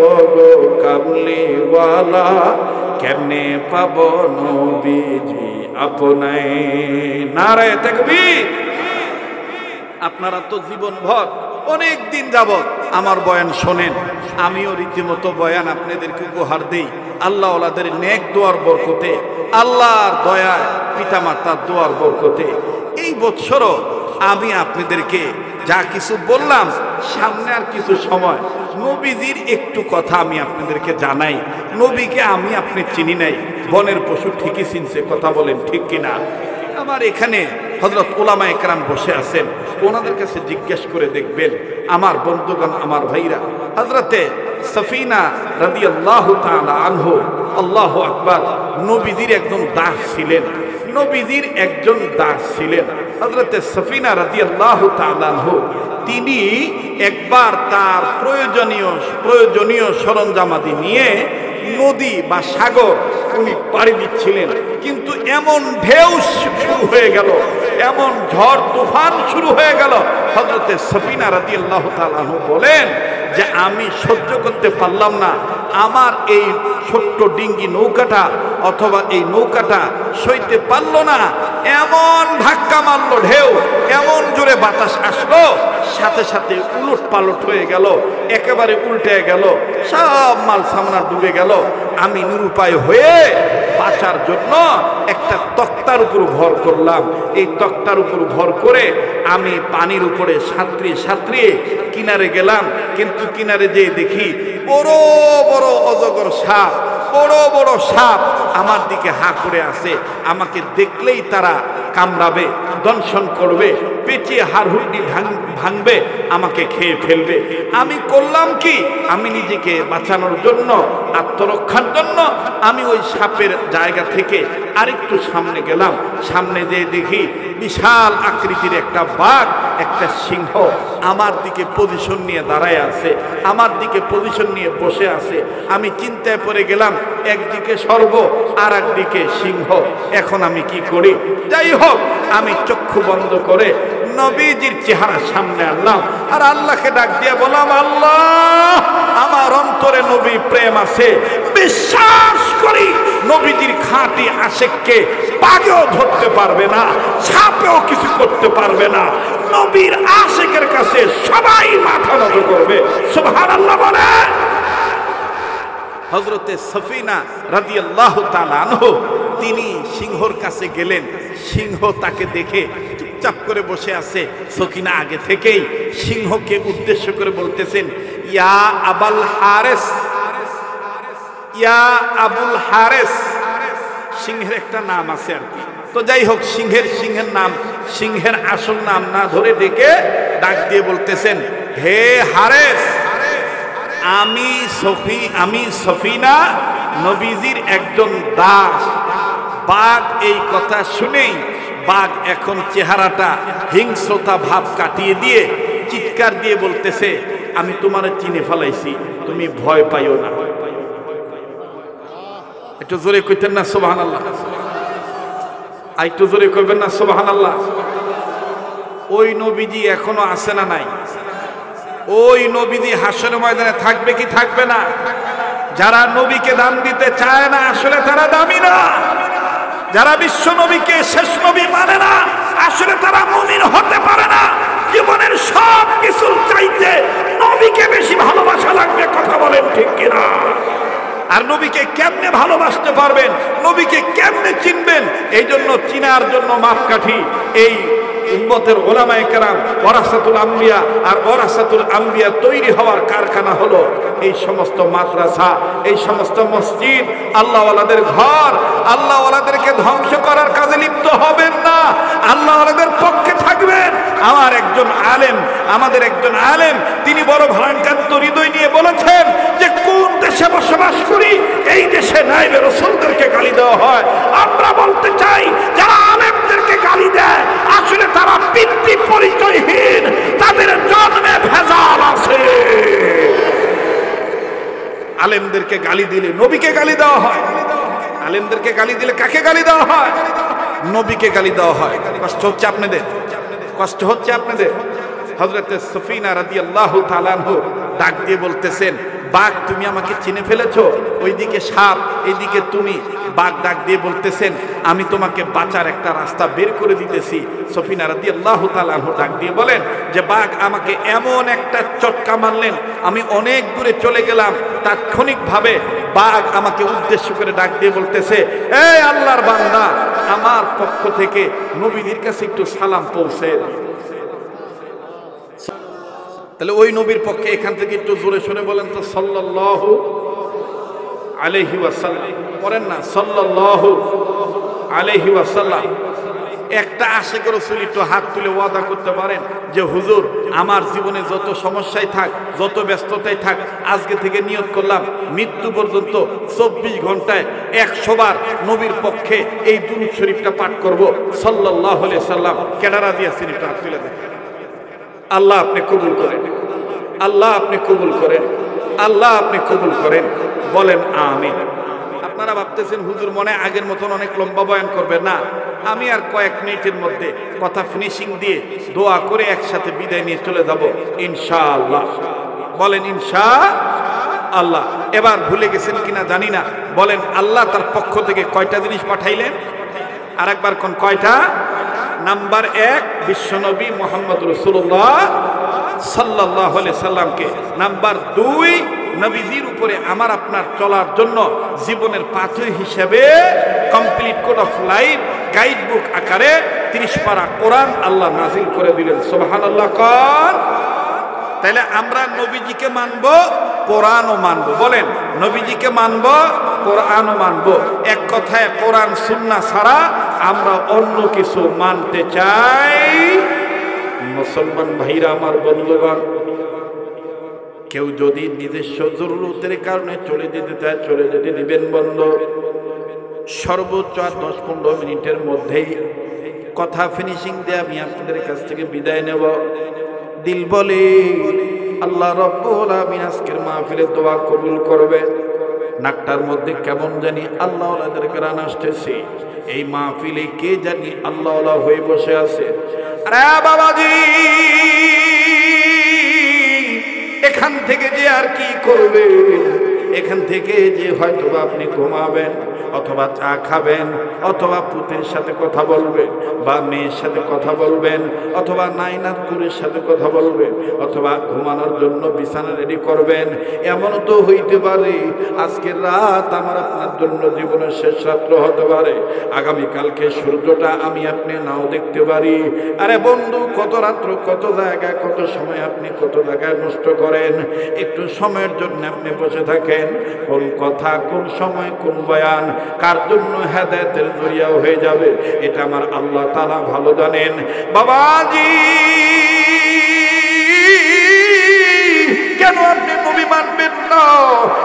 S1: ও গো কামলিওয়ালা, কেমনে পাব নবীজি আপনাই? নারায়ে তাকবীর! আপনারা তো জীবনভর অনেক দিন যাবত আমার বয়ান শোনেন, আমিও রীতিমতো বয়ান আপনাদেরকে উপহার দেই। আল্লাহ ওলাদের নেক দোয়ার বরকতে, আল্লাহর দয়ায়, পিতামাতার দোয়ার বরকতে এই বৎসরও আমি আপনাদেরকে যা কিছু বললাম, সামনে আর কিছু সময় নবীজির একটু কথা আমি আপনাদেরকে জানাই। নবীকে আমি আপনি চিনি নাই, বনের পশু ঠিকই চিনছে, কথা বলেন ঠিক কিনা? আমার এখানে হযরত উলামায়ে কেরাম বসে আছেন, ওনাদের কাছে জিজ্ঞেস করে দেখবেন আমার বন্ধুগণ, আমার ভাইরা। হযরতে সফিনা রাদিয়াল্লাহু তাআলা আনহু, আল্লাহু আকবার, নবীজির একজন দাস ছিলেন, নবীজির একজন দাস ছিলেন হযরতে সফিনা রাদিয়াল্লাহু তাআলা আনহু। তিনি একবার তার প্রয়োজনীয় সরঞ্জামাদি নিয়ে নদী বা সাগর উনি পাড়ি দিচ্ছিলেন, কিন্তু এমন ঢেউ শুরু হয়ে গেল, এমন ঝড় তুফান শুরু হয়ে গেল, হযরতে সফিনা রাদিয়াল্লাহু তাআলা আনহু বলেন যে আমি সহ্য করতে পারলাম না, আমার এই ছোট্ট ডিঙ্গি নৌকাটা অথবা এই নৌকাটা সইতে পারলো না, এমন ধাক্কা মারলো ঢেউ, এমন জোরে বাতাস আসলো, সাথে সাথে উলট পালট হয়ে গেল, একেবারে উল্টে গেল, সব মাল সামনা ডুবে গেল। আমি নিরুপায় হয়ে বাঁচার জন্য একটা তক্তার উপর ভর করলাম, এই তক্তার উপর ভর করে আমি পানির উপরে সাঁতরিয়ে কিনারে গেলাম, কিন্তু কিনারে যেয়ে দেখি বড় বড় অজগর সাপ, বড় বড় সাপ আমার দিকে হাঁ করে আছে, আমাকে দেখলেই তারা কামড়াবে, দংশন করবে, পেঁচিয়ে হাড়হুড্ডি ভাঙবে, আমাকে খেয়ে ফেলবে। আমি করলাম কি, আমি নিজেকে বাঁচানোর জন্য, আত্মরক্ষার জন্য আমি ওই সাপের জায়গা থেকে আরেকটু সামনে গেলাম। সামনে যেয়ে দেখি বিশাল আকৃতির একটা বাঘ, একটা সিংহ আমার দিকে পজিশন নিয়ে দাঁড়ায় আছে, আমার দিকে পজিশন নিয়ে বসে আছে। আমি চিন্তায় পড়ে গেলাম, একদিকে সর্ব আর একদিকে সিংহ, এখন আমি কি করি? যাই হোক, আমি চক্ষু বন্ধ করে নবীজির চেহারা সামনে আনলাম আর আল্লাহকে ডাক দিয়ে বললাম, আল্লাহ, আমার অন্তরে নবী প্রেম আছে, বিশ্বাস করি নবীজির খাঁটি আশিককে বাঘেও ধরতে পারবে না, সাপেও কিছু করতে পারবে না। নবীর আশিকের কাছে সবাই মাথা নত করবে। সুবহানাল্লাহ বলে। হযরতে সফিনা রাদিয়াল্লাহু তাআলা আনহু তিনি সিংহর কাছে গেলেন। সিংহ তাকে দেখে চুপচাপ করে বসে আছে। সফিনা আগে থেকেই সিংহকে উদ্দেশ্য করে বলতেছেন, ইয়া আবুল হারেস, ইয়া আবুল হারেস। সিংহের একটা নাম আছে আর কি। তো যাই হোক, সিংহের নাম, সিংহের আসল নাম না ধরে ডেকে ডাক দিয়ে বলতেছেন, হে হারেস, আমি সফিনা নবীজির একজন দাস। বাঘ এই কথা শুনেই বাঘ এখন চেহারাটা হিংস্রতা ভাব কাটিয়ে দিয়ে চিৎকার দিয়ে বলতেছে, আমি তোমার চিনে ফেলাইছি, তুমি ভয় পাইও না। একটু জোরে কইতেন না সুবহানাল্লাহ? আর একটু জোরে কইবেন না সুবহানাল্লাহ? ওই নবীজি এখনো আছে না নাই? ওই নবীজি হাসরের ময়দানে থাকবে কি থাকবে না? যারা নবীকে দাম দিতে চায় না, আসলে তারা দামি না। যারা বিশ্ব নবীকে শেষ নবী মানে না, আসলে তারা মুমিন হতে পারে না। জীবনের সব কিছুর চাইতে নবীকে বেশি ভালোবাসা লাগবে। কথা বলেন ঠিক কিনা? আর নবীকে কেমনে ভালোবাসতে পারবেন, নবীকে কেমনে চিনবেন, এই জন্য চিনার জন্য মাপকাঠি এই উম্মতের উলামায়ে কেরাম, ওয়ারাসাতুল আম্বিয়া। আর ওয়ারাসাতুল আম্বিয়া তৈরি হওয়ার কারখানা হলো এই সমস্ত মাদ্রাসা, এই সমস্ত মসজিদ, আল্লাহওয়ালাদের ঘর। আল্লাহওয়ালাদেরকে ধ্বংস করার কাজে লিপ্ত হবেন না, আল্লাহওয়ালাদের পক্ষে থাকবেন। আমার একজন আলেম, আমাদের একজন আলেম, তিনি বড় ভারাক্রান্ত হৃদয় নিয়ে বলেছেন যে কোন দেশে বসবাস করি, এই দেশে নাইবে রাসূলদেরকে গালি দেওয়া হয়। আমরা বলতে চাই, যারা আলেমদেরকে গালি দেয় আসলে তারা পিতৃ পরিচয়হীন, তাদের জন্মে ভেজাল আছে। আলেমদেরকে গালি দিলে নবীকে গালি দেওয়া হয়, আলেমদেরকে গালি দিলে কাকে গালি দেওয়া হয়? নবীকে গালি দেওয়া হয়। কষ্ট হচ্ছে আপনাদের? কষ্ট হচ্ছে আপনাদের? হযরতে সফিনা রাদিয়াল্লাহু তাআলা আনহু ডাক দিয়ে বলতেছেন, বাঘ, তুমি আমাকে চিনে ফেলেছো, ওইদিকে সাপ, এইদিকে তুমি। বাঘ ডাক দিয়ে বলতেছেন, আমি তোমাকে বাঁচার একটা রাস্তা বের করে দিতেছি। সফিনা রাদিয়াল্লাহু তাআলা আনহু ডাক দিয়ে বলেন যে, বাঘ আমাকে এমন একটা চটকা মারলেন, আমি অনেক দূরে চলে গেলাম। তাৎক্ষণিকভাবে বাঘ আমাকে উদ্দেশ্য করে ডাক দিয়ে বলতেছে, এই আল্লাহর বান্দা, আমার পক্ষ থেকে নবীদের কাছে একটু সালাম পৌঁছে দাও। তাহলে ওই নবীর পক্ষে এখান থেকে একটু জোরে শুনে বলেন তো, সাল্লাল্লাহু আলাইহি ওয়াসাল্লাম। পড়েন না, সাল্লাল্লাহু আলাইহি ওয়াসাল্লাম। একটা আশিকের রাসূল একটু হাত তুলে ওয়াদা করতে পারেন যে, হুজুর, আমার জীবনে যত সমস্যাই থাক, যত ব্যস্ততাই থাক, আজকে থেকে নিয়ত করলাম মৃত্যু পর্যন্ত 24 ঘন্টায় 100 বার নবীর পক্ষে এই দুরূদ শরীফটা পাঠ করব, সাল্লাল্লাহু আলাইহি সাল্লাম। কেডারা দিয়া শরীফটা হাত তুলে দেন। আল্লাহ আপনি কবুল করেন, আল্লাহ আপনি কবুল করেন, আল্লাহ আপনি কবুল করেন। বলেন আমিন। আপনারা ভাবতেছেন হুজুর মনে আগের মতন অনেক লম্বা বয়ান করবে না, আমি আর কয়েক মিনিটের মধ্যে কথা ফিনিশিং দিয়ে দোয়া করে একসাথে বিদায় নিয়ে চলে যাব ইনশাআল্লাহ। বলেন ইনশাআল্লাহ। এবার ভুলে গেছেন কিনা জানি না, বলেন আল্লাহ তার পক্ষ থেকে কয়টা জিনিস পাঠাইলেন? আর একবার কোন কয়টা? নাম্বার 1, বিশ্বনবী মুহাম্মদ রাসূলুল্লাহ সাল্লাল্লাহু আলাইহি সাল্লামকে। নাম্বার 2, নবীজির উপরে আমার আপনার চলার জন্য জীবনের পাথর হিসেবে complete code of life guide book আকারে 30 পারা কোরআন আল্লাহ নাজিল করে দিলেন। সুবহানাল্লাহ। তাহলে আমরা নবীজিকে মানবো, কোরআনও মানব। বলেন, নবীজিকে মানব, কোরআনও মানব। এক কথায় কোরআন সুন্নাহ ছাড়া আমরা অন্য কিছু মানতে চাই। মুসলমান ভাইরা আমার, বন্ধুগণ, কেউ যদি নিজস্ব জরুরতের কারণে চলে যেতে চায়, চলে যেতে দিবেন বন্ধ। সর্বোচ্চ 10-15 মিনিটের মধ্যেই কথা ফিনিশিং দিয়ে আমি আপনাদের কাছ থেকে বিদায় নেব। দিল বলে আল্লাহ রাব্বুল আলামিন আজকের মাহফিলে দোয়া কবুল করবে। নাকটার মধ্যে কেমন জানি আল্লাহ ওয়ালাদের গান আসতেছে। এই মাহফিলে কে জানি আল্লাহ ওয়ালা হয়ে বসে আছে। আরে বাবাজি, এখান থেকে যে আর কি করবে, এখান থেকে যে হয়তো আপনি ঘুমাবেন, অথবা চা খাবেন, অথবা পুতের সাথে কথা বলবেন, বা মেয়ের সাথে কথা বলবেন, অথবা নাইনাতকুরের সাথে কথা বলবেন, অথবা ঘুমানোর জন্য বিছানা রেডি করবেন। এমনও তো হইতে পারে আজকের রাত আমার আপনার জন্য জীবনের শেষ রাত্র হতে পারে। আগামীকালকে সূর্যটা আমি আপনি নাও দেখতে পারি। আরে বন্ধু, কত রাত্র, কত জায়গায়, কত সময় আপনি কত জায়গায় নষ্ট করেন। একটু সময়ের জন্য আপনি বসে থাকেন, কোন কথা, কোন সময়, কোন বয়ান কার জন্য হেদায়েতের জরিয়া হয়ে যাবে, এটা আমার আল্লাহ তাআলা ভালো জানেন। বাবাজি, কেন আপনি নবী মানবেন না?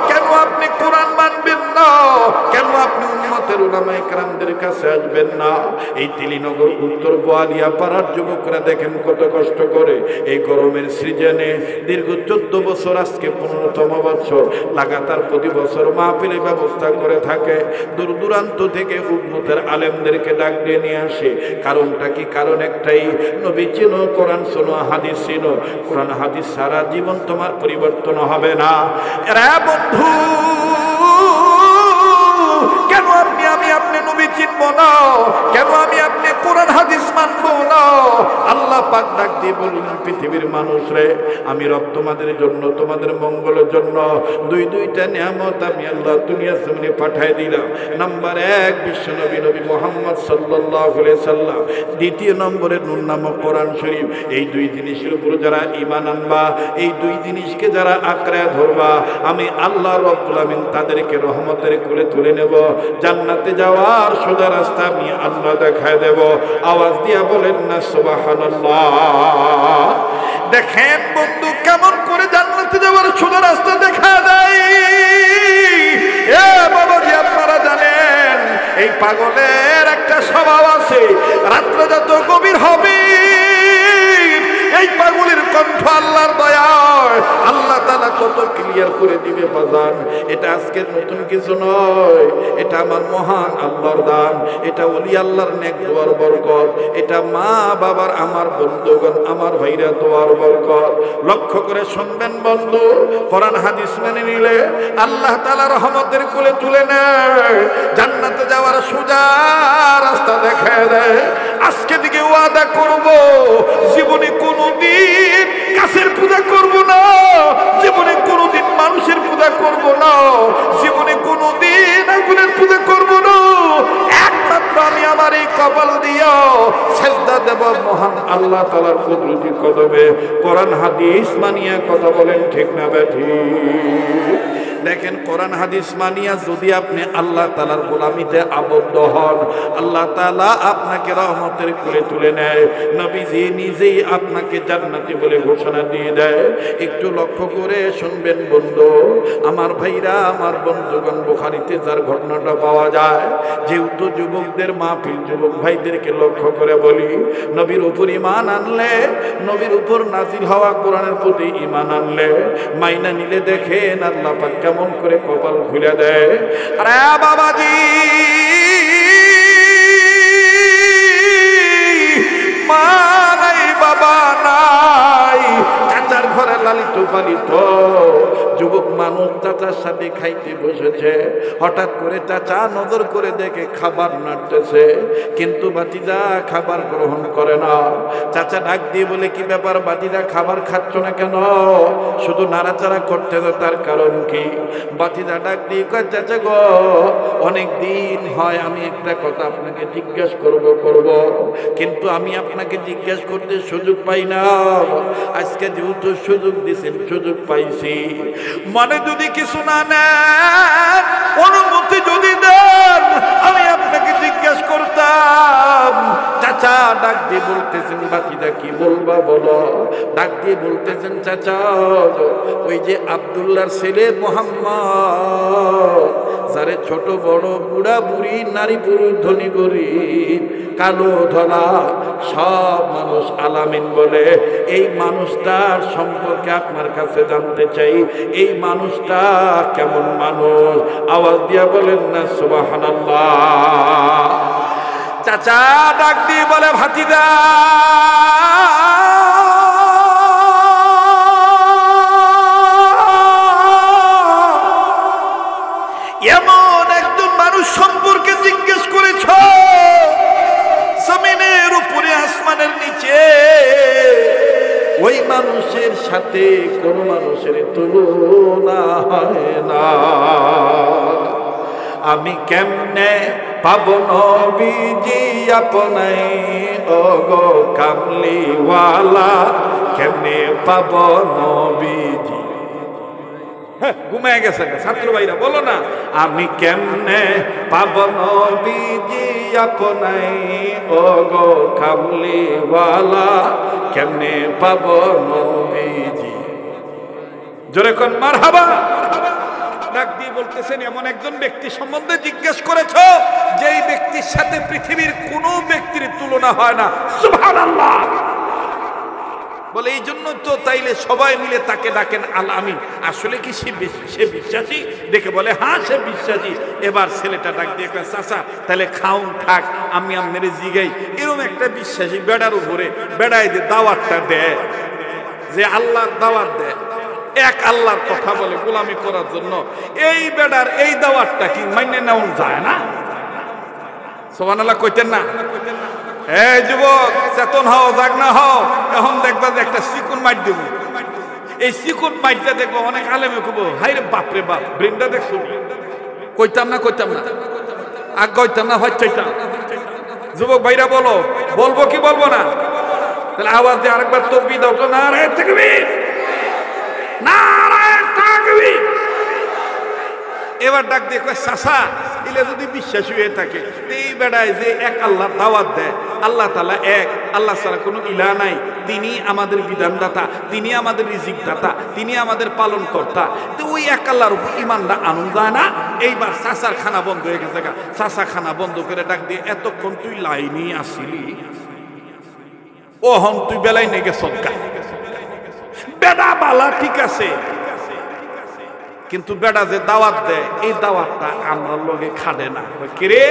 S1: কেন আপনি কোরআন মানবেন না? কেন আপনি উম্মতের উলামায়ে কেরামদের কাছে আসবেন না? এই তিলিনগর উত্তর বোয়ালিয়া পাড়ার যুবকরা দেখেন কত কষ্ট করে এই গরমের সিজনে দীর্ঘ 14 বছর, আজকে 15তম বছর লাগাতার প্রতি বছর মাহফিলের ব্যবস্থা করে থাকে। দূর দূরান্ত থেকে উম্মতের আলেমদেরকে ডাক দিয়ে নিয়ে আসে। কারণটা কি? কারণ একটাই, নবী চিনো, কোরআন শোনো, হাদিস চিনো। কোরআন হাদিস সারা জীবন তোমার পরিবর্তন হবে না। এরা বন্ধু, কেন আপনি নবী চিনব না? কেন আপনি কোরআন হাদিস মানব না? আল্লাহ পাক ডাক দিয়ে বললেন, পৃথিবীর মানুষ রে, আমি রব তোমাদের জন্য, তোমাদের মঙ্গলের জন্য দুইটা নিয়ামত আমি আল্লাহ দুনিয়া জমিনে পাঠিয়ে দিলাম। নাম্বার 1 বিশ্বনবী নবী মুহাম্মদ সাল্লাল্লাহু আলাইহি সাল্লাম। দ্বিতীয় নম্বরে নূর নামক কোরআন শরীফ। এই দুই জিনিসের উপর যারা ঈমান আনবা, এই দুই জিনিসকে যারা আঁকড়ে ধরবা, আমি আল্লাহ রাব্বুল আমিন তাদেরকে রহমতের কোলে তুলে নেব। জান্নাতে যাওয়ার সোজা রাস্তা আমি আল্লাহ দেখায় দেব। আওয়াজ দিয়া বলেন না সুবহানাল্লাহ। দেখেন বন্ধু, কেমন করে জান্নাতে যাওয়ার সোজা রাস্তা দেখা দেয়। এ বাবাজি, আপনারা জানেন এই পাগলের একটা স্বভাব আছে, রাত্রে যত গভীর হবে এই পাগলের কণ্ঠ আল্লাহর দয়ায় আল্লাহ তাআলা কত ক্লিয়ার করে দিবে বাজান। এটা আজকের নতুন কিছু নয়, এটা আমার মহান আল্লাহর দান, এটা ওলি আল্লাহর নেক দোয়ার বরকত, এটা মা বাবার, আমার বন্ধুগণ, আমার ভাইরা দোয়ার বরকত। লক্ষ্য করে শুনবেন বন্ধু, কোরআন হাদিস মেনে নিলে আল্লাহ তাআলা রহমতের কোলে তুলে নেয়, জান্নাতে যাওয়ার সোজা রাস্তা দেখায় দেয়। আজকে থেকে ওয়াদা করব, জীবনে কোনোদিন গাছের পূজা করব না, জীবনে কোনোদিন মানুষের পূজা করব না, জীবনে কোনোদিন আগুনের পূজা করব না। একমাত্র আমি আমার এই কপাল দিয়া সেজদা দেব মহান আল্লাহ তাআলার কুদরতি কদমে। কোরআন হাদিস মানিয়া কথা বলেন, ঠিক না বেঠিক? দেখেন, কোরআন হাদিস মানিয়া যদি আপনি আল্লাহ তাআলার গোলামিতে আবদ্ধ হন, আল্লাহ তাআলা আপনাকে রহমতের কোলে তুলে নেয়। নবীজি নিজেই আপনাকে জান্নাতি বলে ঘোষণা দিয়ে দেয়। একটু লক্ষ্য করে শুনবেন বন্ধু, আমার ভাইরা, আমার বন্ধুগণ, বুখারীতে যার ঘটনাটা পাওয়া যায়। যেহেতু যুবকদের মাহফিল, যুবক ভাইদেরকে লক্ষ্য করে বলি, নবীর উপর ঈমান আনলে, নবীর উপর নাজিল হওয়া কোরআনের প্রতি ঈমান আনলে, মাইনা নিলে দেখেন আল্লাহ পাক কেমন করে কপাল খুলে দেয়। আরে বাবাজি, মা নাই, বাবা নাই, চাচার ঘরে লালিত পালিত যুবক মানুষ চাচার সাথে খাইতে বসেছে। হঠাৎ করে চাচা নজর করে দেখে খাবার নাড়তেছে, কিন্তু বাতিজা খাবার গ্রহণ করে না। চাচা ডাক দিয়ে বলে, কি ব্যাপার বাতিজা, খাবার খাচ্ছ না কেন? শুধু নাড়াচাড়া করতেছে, তার কারণ কি? বাতিজা ডাক দিয়ে কয়, চাচা গো, অনেক দিন হয় আমি একটা কথা আপনাকে জিজ্ঞেস করব, কিন্তু আমি আপনাকে জিজ্ঞেস করতে সুযোগ পাই না। আজকে যেহেতু সুযোগ দিয়েছেন, সুযোগ পাইছি। মানে যদি কিছু না নেন, অনুমতি যদি দেন, আমি আপনাকে জিজ্ঞেস করতাম। চাচা ডাক দিয়ে বলতেছেন, বাতিদা কি বলবা বলো? ডাক দিয়ে বলতেছেন, চাচা ওই যে আব্দুল্লাহর ছেলে মোহাম্মদ, যারে ছোট বড় বুড়া বুড়ি নারী পুরুষ ধনী গরিব কালো ধলা সব মানুষ আলামিন বলে, এই মানুষটার সম্পর্কে আপনার কাছে জানতে চাই। এই মানুষটা কেমন মানুষ? আওয়াজ দিয়া বলেন না সুবহানাল্লাহ। চাচা ডাক দিয়ে বলে, ভাতিজা এমন একজন মানুষ সম্পর্কে জিজ্ঞেস করেছ, জমিনের উপরে আসমানের নিচে, ওই মানুষের সাথে কোন মানুষের তুলনা হয় না। আমি কেমনে পাবো নবীজি আপনাই, ওগো কামলিওয়ালা, কেমনে পাবো নবীজি? ঘুমায় গেছে ছাত্র ভাইরা, বলো না, আমি কেমনে পাবো নবীজি আপনাই, ওগো কামলিওয়ালা, কেমনে পাবো নবীজি? জোরে কোন মারহাবা। ডাক দিয়ে বলতেছেন, এমন একজন ব্যক্তি সম্বন্ধে জিজ্ঞেস করেছো যেই ব্যক্তির সাথে পৃথিবীর কোন ব্যক্তির তুলনা হয় না। সুবহানাল্লাহ। বলে এই জন্য তো তাইলে সবাই মিলে তাকে ডাকেন আল আমিন। আসলে কি সে বিশ্বাসী? দেখে বলে হ্যাঁ সে বিশ্বাসী। এবার ছেলেটা ডাক দিয়ে কয়, চাচা তাহলে খাউন থাক, আমি আপনার জিগাই। এরকম একটা বিশ্বাসী বেড়ার উপরে বেড়াই দিয়ে দাওয়াতটা দেয়, যে আল্লাহর দাওয়াত দেয়, এক আল্লাহর কথা বলে গোলামি করার জন্য। এই বেড়ার এই দাওয়াতটা কি মাইনে নেওয়া যায় না? সুবহানাল্লাহ কইতেন না? এই যুবক চেতন হও, জাগনা হও। এখন দেখবা যে একটা চিকুন মাইট দেব, এই চিকুন মাইটটা দেখবো অনেক আলেমে কব, হাই রে বাপরে বাপ, ব্রেনটা দেখছো? কইতাম না আগ কইতাম না, হয় চাইতাম। যুবক ভাইরা বলো, বলবো কি বলবো না? তাহলে আওয়াজ দিয়ে আরেকবার তকবীর দাও তো। নারায়ে তাকবীর, নারায়ে তাকবীর। এবার ডাক দিয়ে কয়, চাচা এলে যদি বিশ্বাসী হয়ে থাকে, এই বেড়ায় যে এক আল্লাহ দাওয়াত দেয়, আল্লাহ তাআলা এক, আল্লাহ ছাড়া কোনো ইলাহ নাই, তিনি আমাদের বিধানদাতা, তিনি আমাদের রিজিক দাতা, তিনি আমাদের পালন কর্তা। তো ওই এক আল্লাহর উপর ঈমানটা আনন্দ যায় না? এইবার চাচার খানা বন্ধ হয়ে গেছে। চাচা খানা বন্ধ করে ডাক দিয়ে, এতক্ষণ তুই লাইনি আসিলি, ওহন তুই বেলাই নেই গেছ বেড়া বালা, ঠিক আছে, কিন্তু বেড়া যে দাওয়াত দেয়, এই দাওয়াতটা আমরা লোকে খাটে না। কিরে,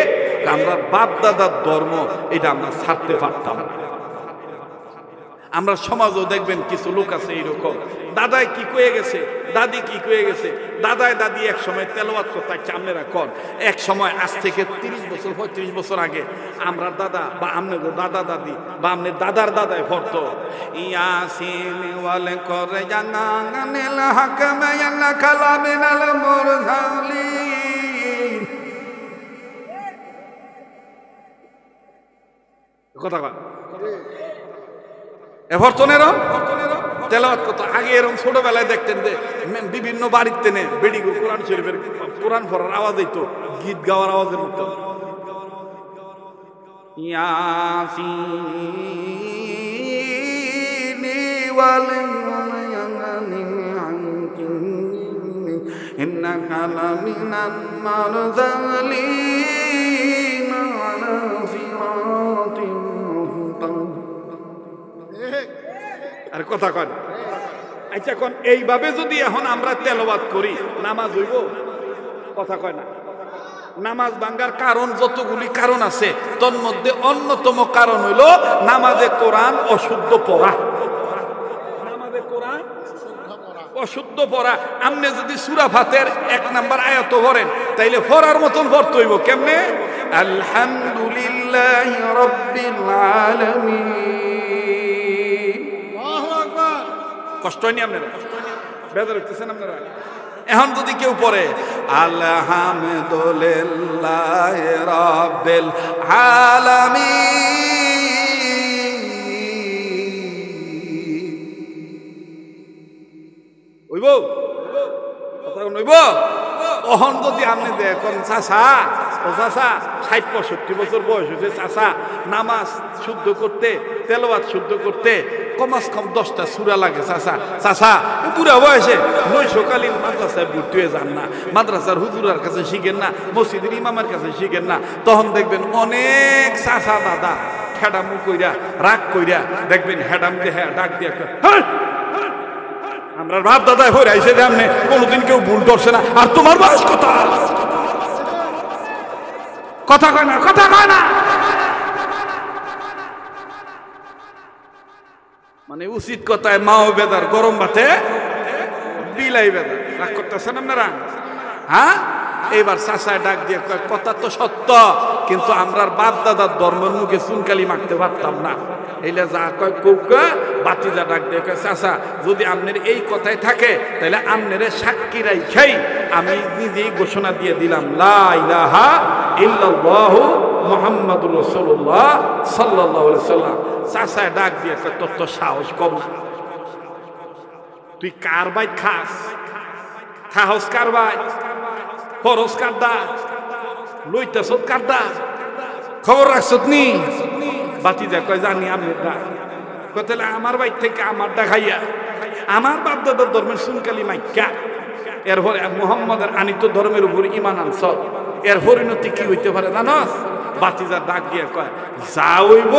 S1: আমরা বাপ দাদার ধর্ম এটা আমরা ছাড়তে পারতাম। আমরা সমাজও দেখবেন কিছু লোক আছে এইরকম, দাদাই কি কয়ে গেছে, দাদি কি কয়ে গেছে, দাদাই দাদি এক সময় তেলাওয়াত করতে চামনেরা কর। এক সময় আজ থেকে 30 বছর 35 বছর আগে আমরা দাদা বা আমনে দাদা দাদি বা আমনে দাদার দাদাই পড়তো, ইয়াসিন ওয়াল করে জানানিল হাকমে ইয়ানা কালামিনাল মুরসালিন। কথা কয় এভরতনেরও তেলাওয়াত করতো। আগে এরকম ছোটবেলায় দেখতেন যে বিভিন্ন বাড়িতে নে বেডিগো কোরআন শরীফের কোরআন পড়ার আওয়াজ হইতো, গীত গাওয়ার আওয়াজের মতো। ইয়াসিন ওয়াল ইন্নাকা লামিনাল মুরসালিন আলা সিরাতিন মুস্তাকিম। আর কথা কন, আচ্ছা কোন এইভাবে যদি এখন আমরা তেলাওয়াত করি, নামাজ হইব? কথা কয় না। নামাজ ভাঙ্গার কারণ যতগুলি কারণ আছে, তোর মধ্যে অন্যতম কারণ হইল নামাজে কোরআন অশুদ্ধ পড়া। নামাজে কোরআন অশুদ্ধ পড়া। আপনি যদি সূরা ফাতিহার 1 নাম্বার আয়াত পড়েন, তাইলে পড়ার মতন পড়তে হইব কেমনে? আলহামদুলিল্লাহি রাব্বিল আলামিন। আল্লাহু আকবার। কষ্ট হয়নি আপনারা? বেজার হচ্ছেন আপনারা? এখন যদি কেউ পড়ে আলহামদুলিল্লাহি রাব্বিল আলামিন, হইব? হইব ওহন যদি আপনি দেখুন চাচা ও চাচা ৬০-৬৫ বছর বয়স হয়েছে চাচা নামাজ শুদ্ধ করতে তেলাওয়াত শুদ্ধ করতে কমাস কম 10টা সূরা লাগে চাচা চাচা পুরা বয়সে নৈশকালীন মাদ্রাসায় ভর্তি হয়ে যান না মাদ্রাসার হুজুরের কাছে শিখেন না মসজিদের ইমামের কাছে শিখেন না তখন দেখবেন অনেক চাচা দাদা হেডামু কইরা রাগ কইরা দেখবেন হেডাম দেহে ডাক দিয়ে আমরা বাপ দাদা হয়ে আইসে আপনি কোনোদিন কেউ ভুল ধরছে না আর তোমার বয়স কথা কথা কয় না কথা কয় না মানে উচিত কথায় মাও বেদার গরম ভাতে বিলাই বেদার রাগ করতেছেন আপনারা হ্যাঁ এবার চাচায় ডাক দিয়ে কয় কথা তো সত্য কিন্তু আমরা বাপ দাদার ধর্মের মুখে চুনকালি মাখতে পারতাম না এইলে যা কয় কৌকা বাতিজা ডাক দিয়ে কয় চাচা যদি আপনার এই কথাই থাকে তাহলে আপনার সাক্ষী রাইখাই আমি নিজেই ঘোষণা দিয়ে দিলাম লা ইলাহা ইল্লাল্লাহু মুহাম্মাদুর রাসূলুল্লাহ সাল্লাল্লাহু আলাইহি সাল্লাম চাচায় ডাক দিয়ে কয় তোর তো সাহস কম না তুই কার বাইত খাস সাহস কার বাইত ফরজ কারদা লইতেছ কারদা খবর রাখছত নি বাতিজা কয় জানি আমি তাহলে আমার বাইর থেকে আমার দেখাইয়া আমার বাপ দাদার ধর্মের সুনকালি মাইকা এরপরে মুহাম্মদের আনিত ধর্মের উপর ঈমান আনছ এর পরিণতি কি হইতে পারে জানস বাতিজা ডাক দিয়ে কয় যা হইব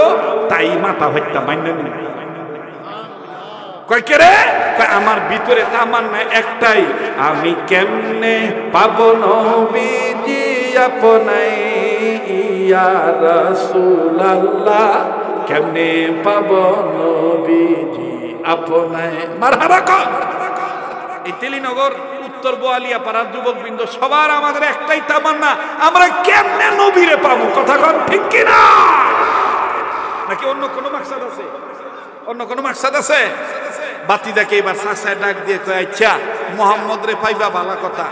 S1: তাই মাথা হত্যা মান্য নি কয় কে রে কয় আমার ভিতরে তামান্না একটাই আমি কেমনে পাবো নবীজি আপনাই ইয়া রাসূলুল্লাহ কেমনে পাবো নবীজি আপনাই মারহাবা কর এই তেলিনগর উত্তর বোয়ালিয়া পাড়ার যুবকবৃন্দ সবার আমাদের একটাই তামান্না আমরা কেমনে নবীরে পাবো কথা কর ঠিক কি না নাকি অন্য কোনো মাকসাদ আছে অন্য কোনো মাকসাদ আছে বাতিদাকে এবার চাচায় ডাক দিয়ে কয় আচ্ছা মুহাম্মদ রে পাইবা ভালো কথা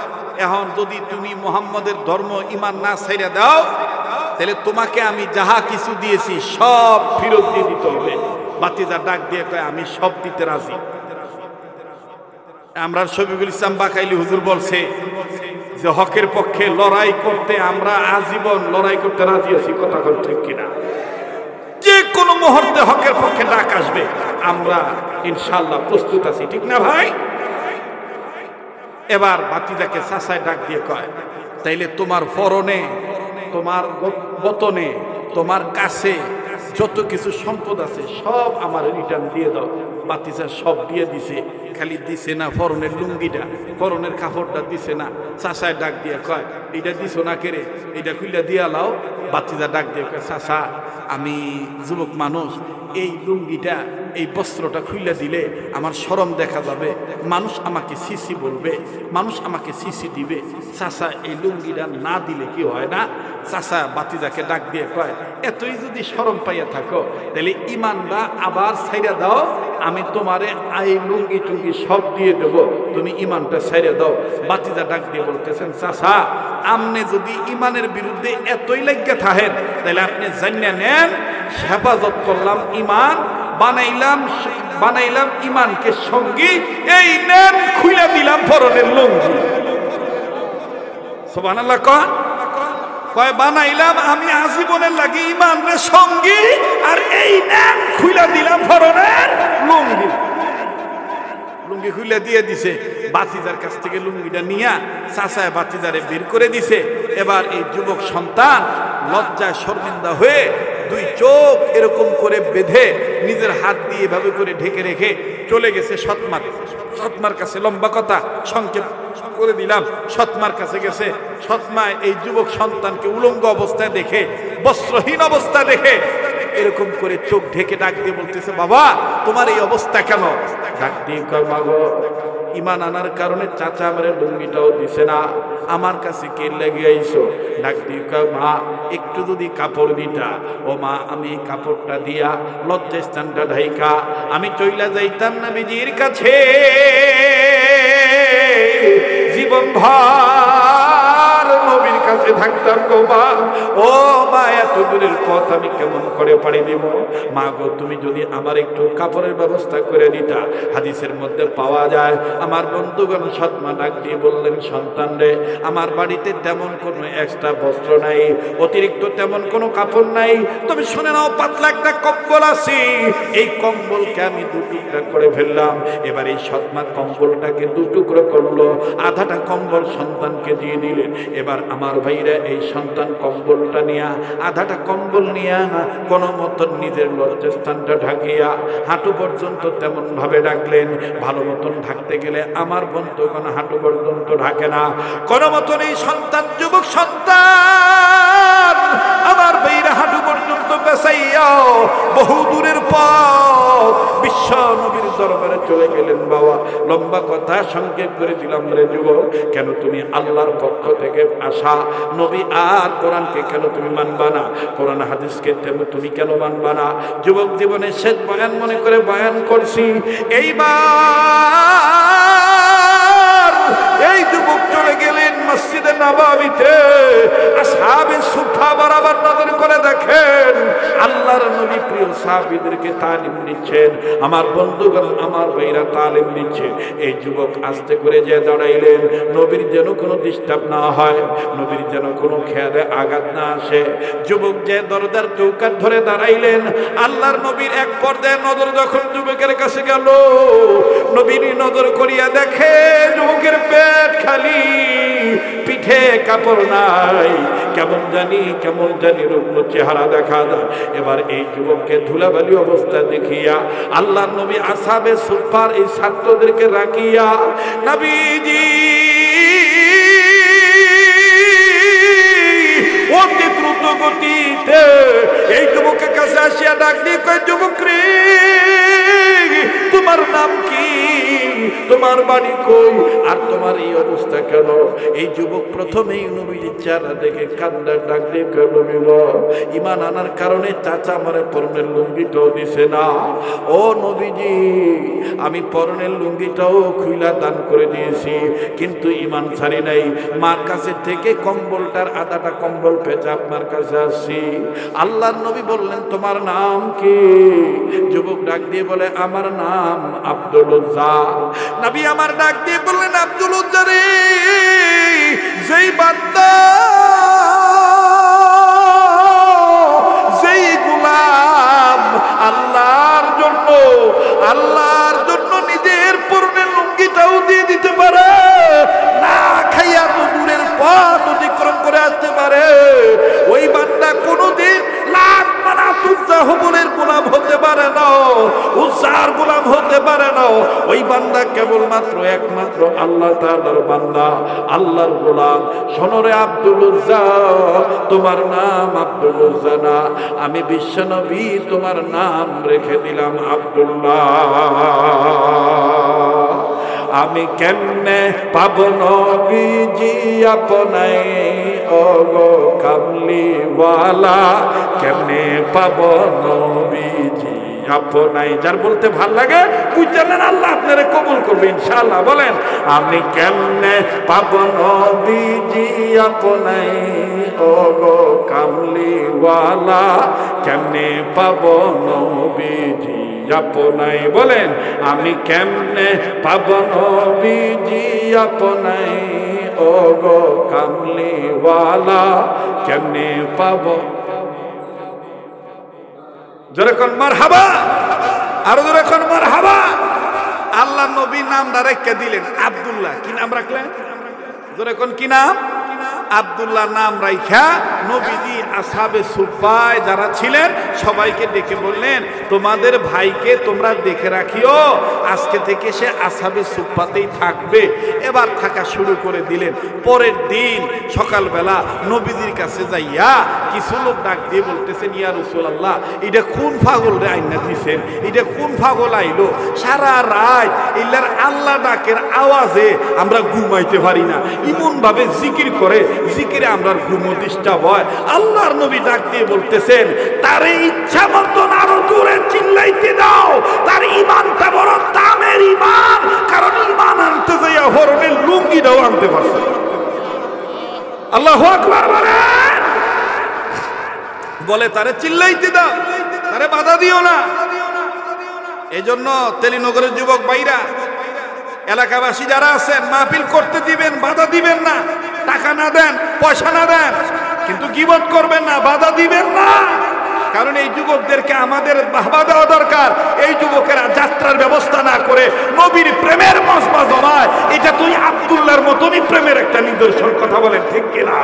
S1: এখন যদি তুমি মুহাম্মদের ধর্ম ঈমান না ছাইরা দাও তাহলে তোমাকে আমি যাহা কিছু দিয়েছি সব ফেরত দিয়ে দিতে হবে বাতিদা ডাক দিয়ে কয় আমি সব দিতে রাজি আমরা শফিকুল ইসলাম বাকাইলি হুজুর বলছে যে হকের পক্ষে লড়াই করতে আমরা আজীবন লড়াই করতে রাজি আছি কথা কর ঠিক কিনা যে কোনো মুহূর্তে হকের পক্ষে ডাক আসবে আমরা ইনশাআল্লাহ প্রস্তুত আছি ঠিক না ভাই এবার বাতিদাকে চাচায় ডাক দিয়ে কয় তাইলে তোমার ফরনে তোমার বতনে তোমার কাছে যত কিছু সম্পদ আছে সব আমার রিটার্ন দিয়ে দাও বাতিজা সব দিয়ে দিছে খালি দিছে না ফরনের লুঙ্গিটা ফরনের কাপড়টা দিছে না চাচায় ডাক দিয়ে কয় এইটা দিছো না কেরে এইটা খুইলা দিয়া লাও বাতিজা ডাক দিয়ে কয় চাচা আমি যুবক মানুষ এই লুঙ্গিটা এই বস্ত্রটা খুইলা দিলে আমার শরম দেখা যাবে মানুষ আমাকে সিসি বলবে মানুষ আমাকে সিসি দিবে চাচা এই লুঙ্গিটা না দিলে কি হয় না চাচা বাতিজাকে ডাক দিয়ে কয় এতই যদি শরম পাইয়া থাকো তাহলে ঈমানটা আবার ছাইরা দাও আমি তোমারে এই লুঙ্গি টুঙ্গি সব দিয়ে দেবো তুমি ঈমানটা ছাইরা দাও বাতিজা ডাক দিয়ে বলতেছেন চাচা আপনি যদি ঈমানের বিরুদ্ধে এতই লাগিয়া থাকেন তাহলে আপনি জানিয়ে নেন হেফাজত করলাম ঈমান বানাইলাম ঈমানকে সঙ্গী এই নেন খুইলা দিলাম ফরনের লুঙ্গি সুবহানাল্লাহ কয় বানাইলাম আমি আজীবনের লাগি ঈমানের সঙ্গী আর এই নেন খুইলা দিলাম ফরনের লুঙ্গি লুঙ্গি খুইলা দিয়ে দিছে বাতিজার কাছ থেকে লুঙ্গিটা নিয়া চাচায় বাতিজারে বের করে দিছে এবার এই যুবক সন্তান লজ্জায় শর্মিন্দা হয়ে দুই চোখ এরকম করে বেঁধে নিজের হাত দিয়ে এভাবে করে ঢেকে রেখে চলে গেছে সৎমার কাছে লম্বা কথা সংক্ষেপ করে দিলাম সৎমার কাছে গেছে সৎমা এই যুবক সন্তানকে উলঙ্গ অবস্থায় দেখে বস্ত্রহীন অবস্থা দেখে এরকম করে চোখ ঢেকে ডাক দিয়ে বলতেছে বাবা তোমার এই অবস্থা কেন ডাক দিয়ে কয় মা গো ঈমান আনার কারণে চাচা আমার লুঙ্গিটাও দিছে না আমার কাছে কে লেগে আইছো ডাক দিয়ে কয় মা একটু যদি কাপড় দিতা ও মা আমি এই কাপড়টা দিয়া লজ্জাস্থানটা ঢাইকা আমি চইলা যাইতাম নবীজির কাছে জীবন ভর নবীর কাছে থাকতাম গো মা ও মা এত দূরের পথ আমি কেমন করে পাড়ি দিব। মা গো, তুমি যদি আমার একটু কাপড়ের ব্যবস্থা করে দিতা। হাদিসের মধ্যে পাওয়া যায়, আমার বন্ধুগণ সৎ মা ডাক দিয়ে বললেন, সন্তান রে, আমার বাড়িতে তেমন কোনো এক্সট্রা বস্ত্র নাই, অতিরিক্ত তেমন কোনো কাপড় নাই, তবে শুনে নাও, পাতলা একটা কম্বল আছে, এই কম্বলকে আমি দু টুকরা করে ফেললাম। এবার এই সৎ মা কম্বলটাকে দু টুকরো করলো, আধাটা কম্বল সন্তানকে দিয়ে দিলেন। এবার আমার ভাইরা এই সন্তান কম্বলটা নিয়ে, আধাটা কম্বল নিয়ে কোনো মতন নিজের লজ্জাস্থানটা ঢাকিয়া হাঁটু পর্যন্ত তেমন ভাবে ডাকলেন। ভালো মতন ঢাকতে গেলে আমার বন্ধুগণ হাঁটু পর্যন্ত ঢাকে না। কোনো মতন এই সন্তান, যুবক সন্তান আমার ভাইরা হাঁটু পর্যন্ত পেছাইয়া বহু দূরের পথ বিশ্ব নবীর দরবারে চলে গেলেন। বাবা, লম্বা কথা সংক্ষেপ করে দিলাম রে যুবক, কেন তুমি আল্লাহর পক্ষ থেকে আসা নবী আর কোরআনকে কেন তুমি মানবা না? কোরআন হাদিসকে তুমি কেন মানবা না? যুবক জীবনে শেষ বয়ান মনে করে বয়ান করছি। এইবার এই যুবক চলে গেলেন মসজিদে নববীতে। আসহাবে সুফা বরাবর নজর করে দেখেন আল্লাহর নবী প্রিয় সাহাবীদেরকে তালিম দিচ্ছেন। আমার বন্ধুগণ, আমার ভাইরা তালিম দিচ্ছে। এই যুবক আস্তে করে যে দাঁড়াইলেন, নবীর যেন কোনো ডিস্টার্ব না হয়, নবীর যেন কোনো খেয়ালে আঘাত না আসে। যুবক যে দরজার চৌকাঠ ধরে দাঁড়াইলেন, আল্লাহর নবীর এক পর্যায়ে নজর যখন যুবকের কাছে গেল, নবীর নজর করিয়া দেখে যুবকের পেট খালি, পিঠে কাপড় নাই, কেমন জানি রুগ্ন চেহারা দেখা যায়। এবার এই যুবককে ধুলাবালি অবস্থা দেখিয়া আল্লাহর নবী আসহাবে সুফার এই ছাত্রদেরকে রাখিয়া নবীজি অতি দ্রুত গতিতে এই যুবকের কাছে আসিয়া ডাক দিয়ে কয়, যুবক রে, তোমার নাম কি? তোমার বাড়ি কই? আর তোমার এই অবস্থা কেন? এই যুবক প্রথমেই নবীর চেহারা দেখে কান্দার ডাক দিয়ে কয়, নবী গো, ঈমান আনার কারণে চাচা আমারে পরনের লুঙ্গিটাও দিছে না। ও নবীজি, আমি পরনের লুঙ্গিটাও খুইলা দান করে দিয়েছি, কিন্তু ঈমান ছাড়ি নাই। মার কাছে থেকে কম্বলটার আধাটা কম্বল পেঁচে আপনার কাছে আসছি। আল্লাহর নবী বললেন, তোমার নাম কি? যুবক ডাক দিয়ে বলে, আমার নাম আব্দুল উজ্জা। নবী আমার ডাক দিয়ে বললেন, আব্দুল উজ্জা রে, যেই বান্দা, যেই গোলাম আল্লাহর জন্য নিজের পরনের লুঙ্গিটাও দিয়ে দিতে পারে, না খাইয়া তো দূরের পথ অতিক্রম করে আসতে পারে, ওই বান্দা কোনোদিন লাখ মানাত উজ্জা হবলের গোলাম হতে পারে না, উজ্জার গোলাম হতে পারে না। ওই বান্দা কেবলমাত্র একমাত্র আল্লাহ তাআলার বান্দা, আল্লাহর গোলাম। শোনরে আব্দুল উজ্জা, তোমার নাম আব্দুল উজ্জা না, আমি বিশ্বনবী তোমার নাম রেখে দিলাম আব্দুল্লাহ। আমি কেমনে পাব নবীজি আপনাই, ও গো কামলিওয়ালা, কেমনে পাব নবীজি আপনাই? যার বলতে ভাল লাগে বুঝলেন, আল্লাহ আপনারে কবুল করবে ইনশাআল্লাহ। বলেন, আমি কেমনে পাব নবীজি আপনাই, ও গো কামলিওয়ালা, কেমনে পাব নবীজি আপনাই? বলেন, আমি কেমনে পাব নবীজি আপনাই, ও গো কামলিওয়ালা, কেমনে পাব? যেরকম মারহাবা, আরো যেরকম মারহাবা। আল্লাহ নবী নাম রেখে দিলেন আব্দুল্লাহ। কি নাম রাখলেন? যেরকম কি নাম? আব্দুল্লাহ নাম রাইখা নবীজি আসহাবে সুফায় যারা ছিলেন সবাইকে ডেকে বললেন, তোমাদের ভাইকে তোমরা দেখে রাখিও, আজকে থেকে সে আসহাবে সুফাতেই থাকবে। এবার থাকা শুরু করে দিলেন। পরের দিন সকালবেলা নবীজির কাছে যাইয়া কিছু লোক ডাক দিয়ে বলতেছেন, ইয়া রাসূলুল্লাহ, এটা কোন পাগল রে আইনা দিছেন? এটা কোন পাগল আইলো? সারা রাত ইল্লার আল্লাহ ডাকের আওয়াজে আমরা ঘুমাইতে পারি না, এমন ভাবে জিকির করে, জিকিরে আমরা ঘুমো ডিস্টার্ব হয়। আল্লাহর নবী ডাক দিয়ে বলতেছেন, তারে ইচ্ছা মতন আরো জোরে চিল্লাইতে দাও, তার ঈমানটা বড় দামের ঈমান, কারণ ঈমান আনতে যাইয়া হরনের লুঙ্গিটাও আনতে পারছে। আল্লাহু আকবার বলেন। বলে তারে চিল্লাইতে দাও, তারে বাধা দিও না। এজন্য তেলিনগরের যুবক ভাইরা, এলাকাবাসী যারা আছেন, মাহফিল করতে দিবেন, বাধা দিবেন না। টাকা না দেন, পয়সা না দেন, কিন্তু গীবত করবেন না, বাধা দিবেন না। কারণ এই যুবকদেরকে আমাদের বাহবা দেওয়া দরকার। এই যুবকেরা যাত্রার ব্যবস্থা না করে নবীর প্রেমের মজমা জমায়, এটা তুই আব্দুল্লাহর মতনই প্রেমের একটা নিদর্শন। কথা বলেন ঠিক কিনা?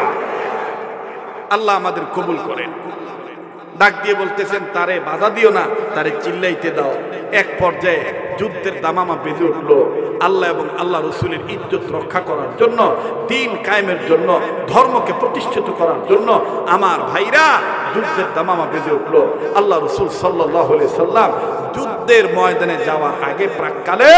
S1: আল্লাহ আমাদের কবুল করেন। ডাক দিয়ে বলতেছেন তারে বাধা দিও না, তারে চিল্লাইতে দাও। এক পর্যায়ে যুদ্ধের দামামা বেজে উঠলো। আল্লাহ এবং আল্লাহ রসুলের ইজ্জত রক্ষা করার জন্য, দ্বীন কায়েমের জন্য, ধর্মকে প্রতিষ্ঠিত করার জন্য আমার ভাইরা যুদ্ধের দামামা বেজে উঠলো। আল্লাহ রসুল সাল্লাল্লাহু আলাইহি সাল্লাম যুদ্ধের ময়দানে যাওয়ার আগে প্রাককালে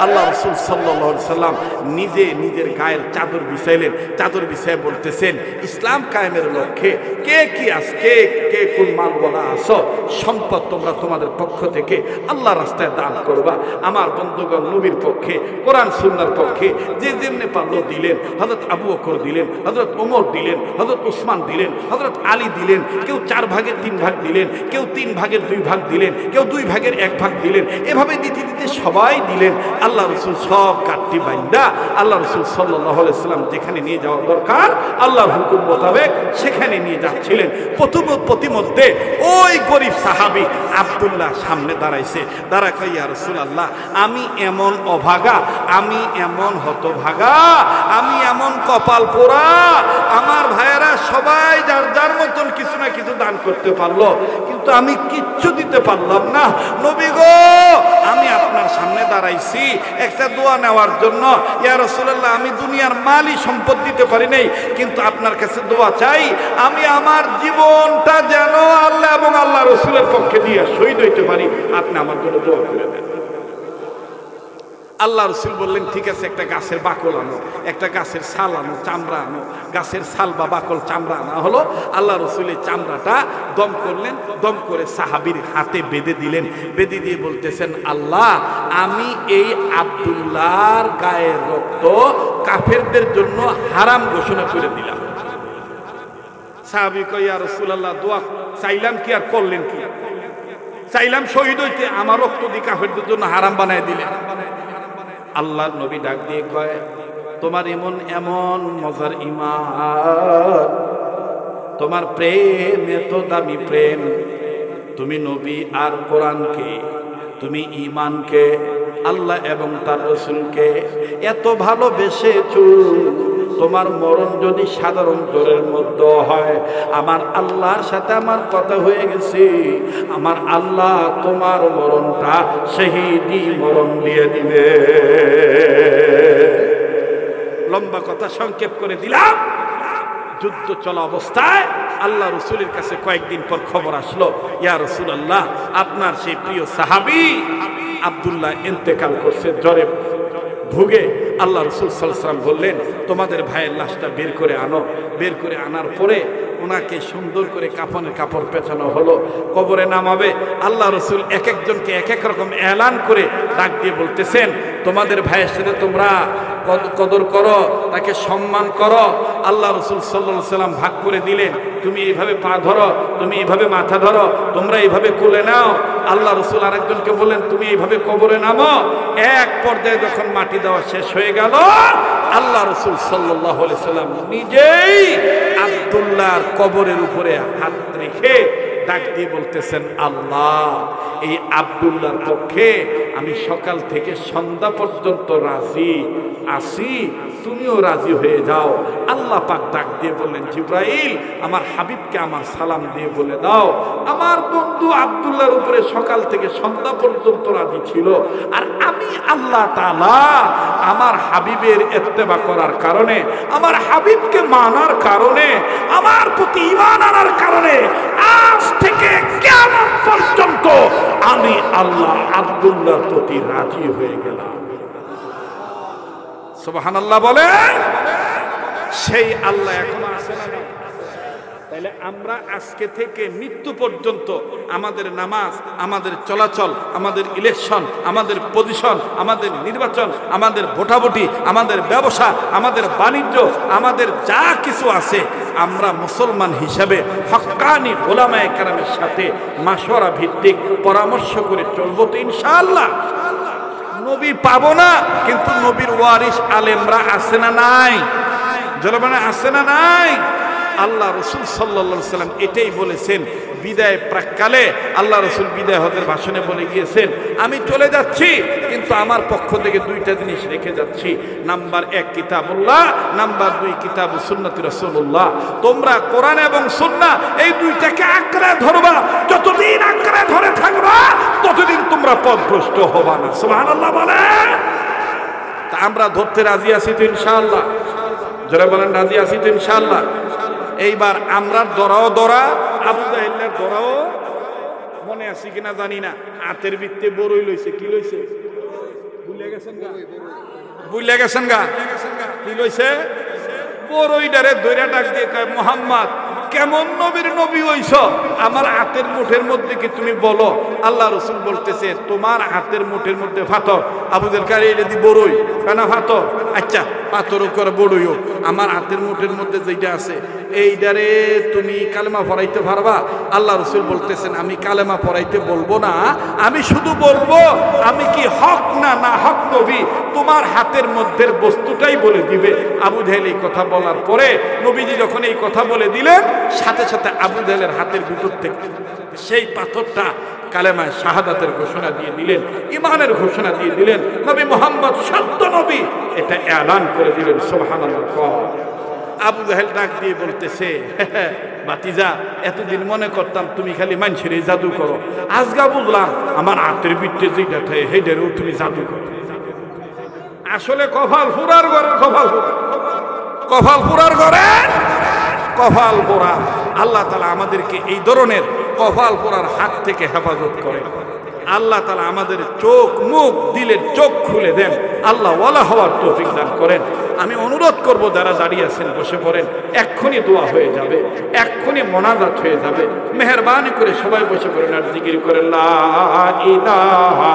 S1: আল্লাহ রসুল সাল্লাল্লাহু আলাইহি সাল্লাম নিজে নিজের গায়ের চাদর বিছাইলেন। চাদর বিছাই বলতেছেন, ইসলাম কায়েমের লক্ষ্যে কে কি আজকে কে কোন মাল বলা আসো, সম্পদ তোমরা তোমাদের পক্ষ থেকে আল্লাহ রাস্তায় দান করবা। আমার বন্ধুগণ, নবীর পক্ষে, কোরআন সুন্নাহর পক্ষে যে যেমনি পারলো দিলেন। হযরত আবু বকর দিলেন, হযরত ওমর দিলেন, হযরত উসমান দিলেন, হযরত আলী দিলেন। কেউ 4 ভাগের 3 ভাগ দিলেন, কেউ 3 ভাগের 2 ভাগ দিলেন, কেউ 2 ভাগের 1 ভাগ দিলেন। এভাবে দিতে দিতে সবাই দিলেন। আল্লাহ রসুল সব কাটটি বাইন্দা আল্লাহ রসুল সাল্লাল্লাহু আলাইহি সাল্লাম যেখানে নিয়ে যাওয়া দরকার আল্লাহর হুকুম মোতাবেক সেখানে নিয়ে যাচ্ছিলেন। প্রতিমধ্যে ওই গরিব সাহাবী আব্দুল্লাহ সামনে দাঁড়াইছে। দাঁড়া কই, ইয়া রাসূলুল্লাহ, আমি এমন অভাগা, আমি এমন হতভাগা, আমি এমন কপাল পোড়া, আমার ভাইয়েরা সবাই যার যার মতন কিছু না কিছু দান করতে পারলো, কিন্তু আমি কিচ্ছু দিতে পারলাম না। নবী গো, আমি আপনার সামনে দাঁড়াইছি একটা দোয়া নেওয়ার জন্য। ইয়া রাসূলুল্লাহ, আমি দুনিয়ার মালি সম্পদ দিতে পারি নাই, কিন্তু আপনার কাছে দোয়া চাই, আমি আমার জীবনটা যেন আল্লাহ এবং আল্লাহ রসুলের পক্ষে দিয়ে শহীদ হইতে পারি। আপনি আমার জন্য দোয়া করে দেন। আল্লাহ রসুল বললেন, ঠিক আছে, একটা গাছের বাকল আনো, একটা গাছের ছাল আনো, চামড়া আনো। গাছের ছাল বা বাকল চামড়া আনা হলো। আল্লাহ রসুলের চামড়াটা দম করলেন, দম করে সাহাবীর হাতে বেঁধে দিলেন। বেঁধে দিয়ে বলতেছেন, আল্লাহ, আমি এই আব্দুল্লাহর গায়ের রক্ত কাফেরদের জন্য হারাম ঘোষণা করে দিলাম। সাহাবী কয়, ইয়া রাসূলুল্লাহ, দোয়া চাইলাম কি আর করলেন কি? চাইলাম শহীদ হইতে, আমার রক্ত দিয়ে কাফেরদের জন্য হারাম বানায় দিলেন। আল্লাহর নবী ডাক দিয়ে কয়, তোমার এমন এমন মজার ঈমান, তোমার প্রেম এত দামি প্রেম, তুমি নবী আর কোরআনকে, তুমি ঈমানকে, আল্লাহ এবং তার রাসূলকে এত ভালোবেসেছো, তোমার মরণ যদি সাধারণ জ্বরের মধ্যে হয়, আমার আল্লাহর সাথে আমার কথা হয়ে গেছে, আমার আল্লাহ তোমার মরণটা শহীদি মরণ দিয়ে দিবে। লম্বা কথা সংক্ষেপ করে দিলাম। যুদ্ধ চলা অবস্থায় আল্লাহ রসুলের কাছে কয়েকদিন পর খবর আসলো, ইয়া রাসূলুল্লাহ, আপনার সেই প্রিয় সাহাবী আব্দুল্লাহ ইন্তেকাল করছে জ্বরে ভুগে। আল্লাহ রসুল সাল্লাল্লাহু আলাইহি ওয়াসাল্লাম বললেন, তোমাদের ভাইয়ের লাশটা বের করে আনো। বের করে আনার পরে ওনাকে সুন্দর করে কাফনের কাপড় পেঁচানো হলো, কবরে নামাবে। আল্লাহ রসুল এক একজনকে এক এক রকম এলান করে ডাক দিয়ে বলতেছেন, তোমাদের ভাইয়ের সাথে তোমরা কদর করো, তাকে সম্মান করো। আল্লাহ রসুল সাল্লাল্লাহু আলাইহি ওয়াসাল্লাম ভাগ করে দিলেন, তুমি এইভাবে পা ধরো, তুমি এইভাবে মাথা ধরো, তোমরা এইভাবে কোলে নাও। আল্লাহ রসুল আরেকজনকে বললেন, তুমি এইভাবে কবরে নামো। এক পর্যায়ে যখন মাটি দেওয়া শেষ হয়ে গেল, আল্লাহ রসুল সাল্লাল্লাহু আলাইহি ওয়াসাল্লাম নিজেই আব্দুল্লাহর কবরের উপরে হাত রেখে ডাক দিয়ে বলতেছেন, আল্লাহ, এই আব্দুল্লাহর পক্ষে আমি সকাল থেকে সন্ধ্যা পর্যন্ত রাজি আছি, তুমিও রাজি হয়ে যাও। আল্লাহ পাক ডাক দিয়ে বললেন, জিবরাইল, আমার হাবিবকে আমার সালাম দিয়ে বলে দাও, আমার বন্ধু আব্দুল্লাহর উপরে সকাল থেকে সন্ধ্যা পর্যন্ত রাজি ছিল, আর আমি আল্লাহ তাআলা আমার হাবিবের ইত্তেবা করার কারণে, আমার হাবিবকে মানার কারণে, আমার প্রতি ঈমান আনার কারণে আজ থেকে কিয়ামত পর্যন্ত আমি আল্লাহ আব্দুল্লাহর প্রতি রাজি হয়ে গেলাম। সুবহানাল্লাহ বলে। সেই আল্লাহ এখনো আছে না? তাইলে আমরা আজকে থেকে মৃত্যু পর্যন্ত আমাদের নামাজ, আমাদের চলাচল, আমাদের ইলেকশন, আমাদের পজিশন, আমাদের নির্বাচন, আমাদের ভোটাভুটি, আমাদের ব্যবসা, আমাদের বাণিজ্য, আমাদের যা কিছু আছে, আমরা মুসলমান হিসাবে হক্কানি ওলামায়ে কেরামের সাথে মাশওয়ারা ভিত্তিক পরামর্শ করে চলবো তো ইনশাআল্লাহ। নবী পাবো না, কিন্তু নবীর ওয়ারিস আলেমরা আছে না নাই? জনগণ আছে না নাই? আল্লাহ রসুল সাল্লাল্লাহু আলাইহি সাল্লাম এটাই বলেছেন বিদায় প্রাককালে। আল্লাহ রসুল বিদায় হজের ভাষণে বলে গিয়েছেন, আমি চলে যাচ্ছি কিন্তু আমার পক্ষ থেকে দুইটা জিনিস রেখে যাচ্ছি। নাম্বার 1 কিতাবুল্লাহ, নাম্বার 2 কিতাব সুন্নতি রাসূলুল্লাহ। তোমরা কোরআন এবং সুন্নাহ এই দুইটাকে আঁকড়ে ধরবা। যতদিন আঁকড়ে ধরে থাকবা ততদিন তোমরা পথভ্রষ্ট হবা না। সুবহানাল্লাহ বলেন। তা আমরা ধরতে রাজি আছি তো ইনশাআল্লাহ? যারা বলেন রাজি আছি তো ইনশাআল্লাহ? এইবার আমরা দরা আবু জাহেলের দরাও মনে আছে কিনা জানি না, হাতের ভিত্তে বড়ই লইছে। কি লইছে? ভুলে গেছেন গা? ভুলে গেছেন গা? কি লইছে? বড়ইডারে দইরা ডাক দিয়ে কয়, মুহাম্মদ কেমন নবীর নবী হইছ? আমার হাতের মুঠের মধ্যে কি তুমি বলো? আল্লাহ রসুল বলতেছে, তোমার হাতের মুঠের মধ্যে পাথর। আবু জাহেল কারে এলে দি বড়ই কেন পাথর? আচ্ছা পাথর করে বড়ইও, আমার হাতের মুঠের মধ্যে যেটা আছে এইটারে তুমি কালেমা পড়াইতে পারবা? আল্লাহ রসুল বলতেছেন, আমি কালেমা পড়াইতে বলবো না, আমি শুধু বলবো আমি কি হক না না হক নবী তোমার হাতের মধ্যে বস্তুটাই বলে দিবে। আবু জাহেল এই কথা বলার পরে নবীজি যখন এই কথা বলে দিলেন, সাথে সাথে আবু জাহেলের হাতের ভিতর থেকে সেই পাথরটা কালেমায় শাহাদাতের ঘোষণা দিয়ে দিলেন, ইমানের ঘোষণা দিয়ে দিলেন, নবী মুহাম্মদ সত্য নবী এটা এলান করে দিলেন। সুবহানাল্লাহ। আবু জাহেল ডাক দিয়ে বলতেছে, ভাতিজা এতদিন মনে করতাম তুমি খালি মানুষের জাদু করো, আজগা বুঝলাম আমার হাতের ভিতরে যেটা থাকে সেইটারও তুমি জাদু করো। আসলে কপাল ফুরার ঘরে, কপাল ফুরার ঘরে কপাল পোড়া। আল্লাহ তাআলা আমাদেরকে এই ধরনের কপাল পোড়ার হাত থেকে হেফাজত করেন। আল্লাহ তাআলা আমাদের চোখ মুখ দিলের চোখ খুলে দেন, আল্লাহ ওয়ালা হওয়ার তৌফিক দান করেন। আমি অনুরোধ করব যারা দাঁড়িয়ে আছেন বসে পড়েন, এক্ষুনি দোয়া হয়ে যাবে, এক্ষুনি মোনাজাত হয়ে যাবে। মেহেরবানি করে সবাই বসে পড়েন আর জিকির করেন লা ইলাহা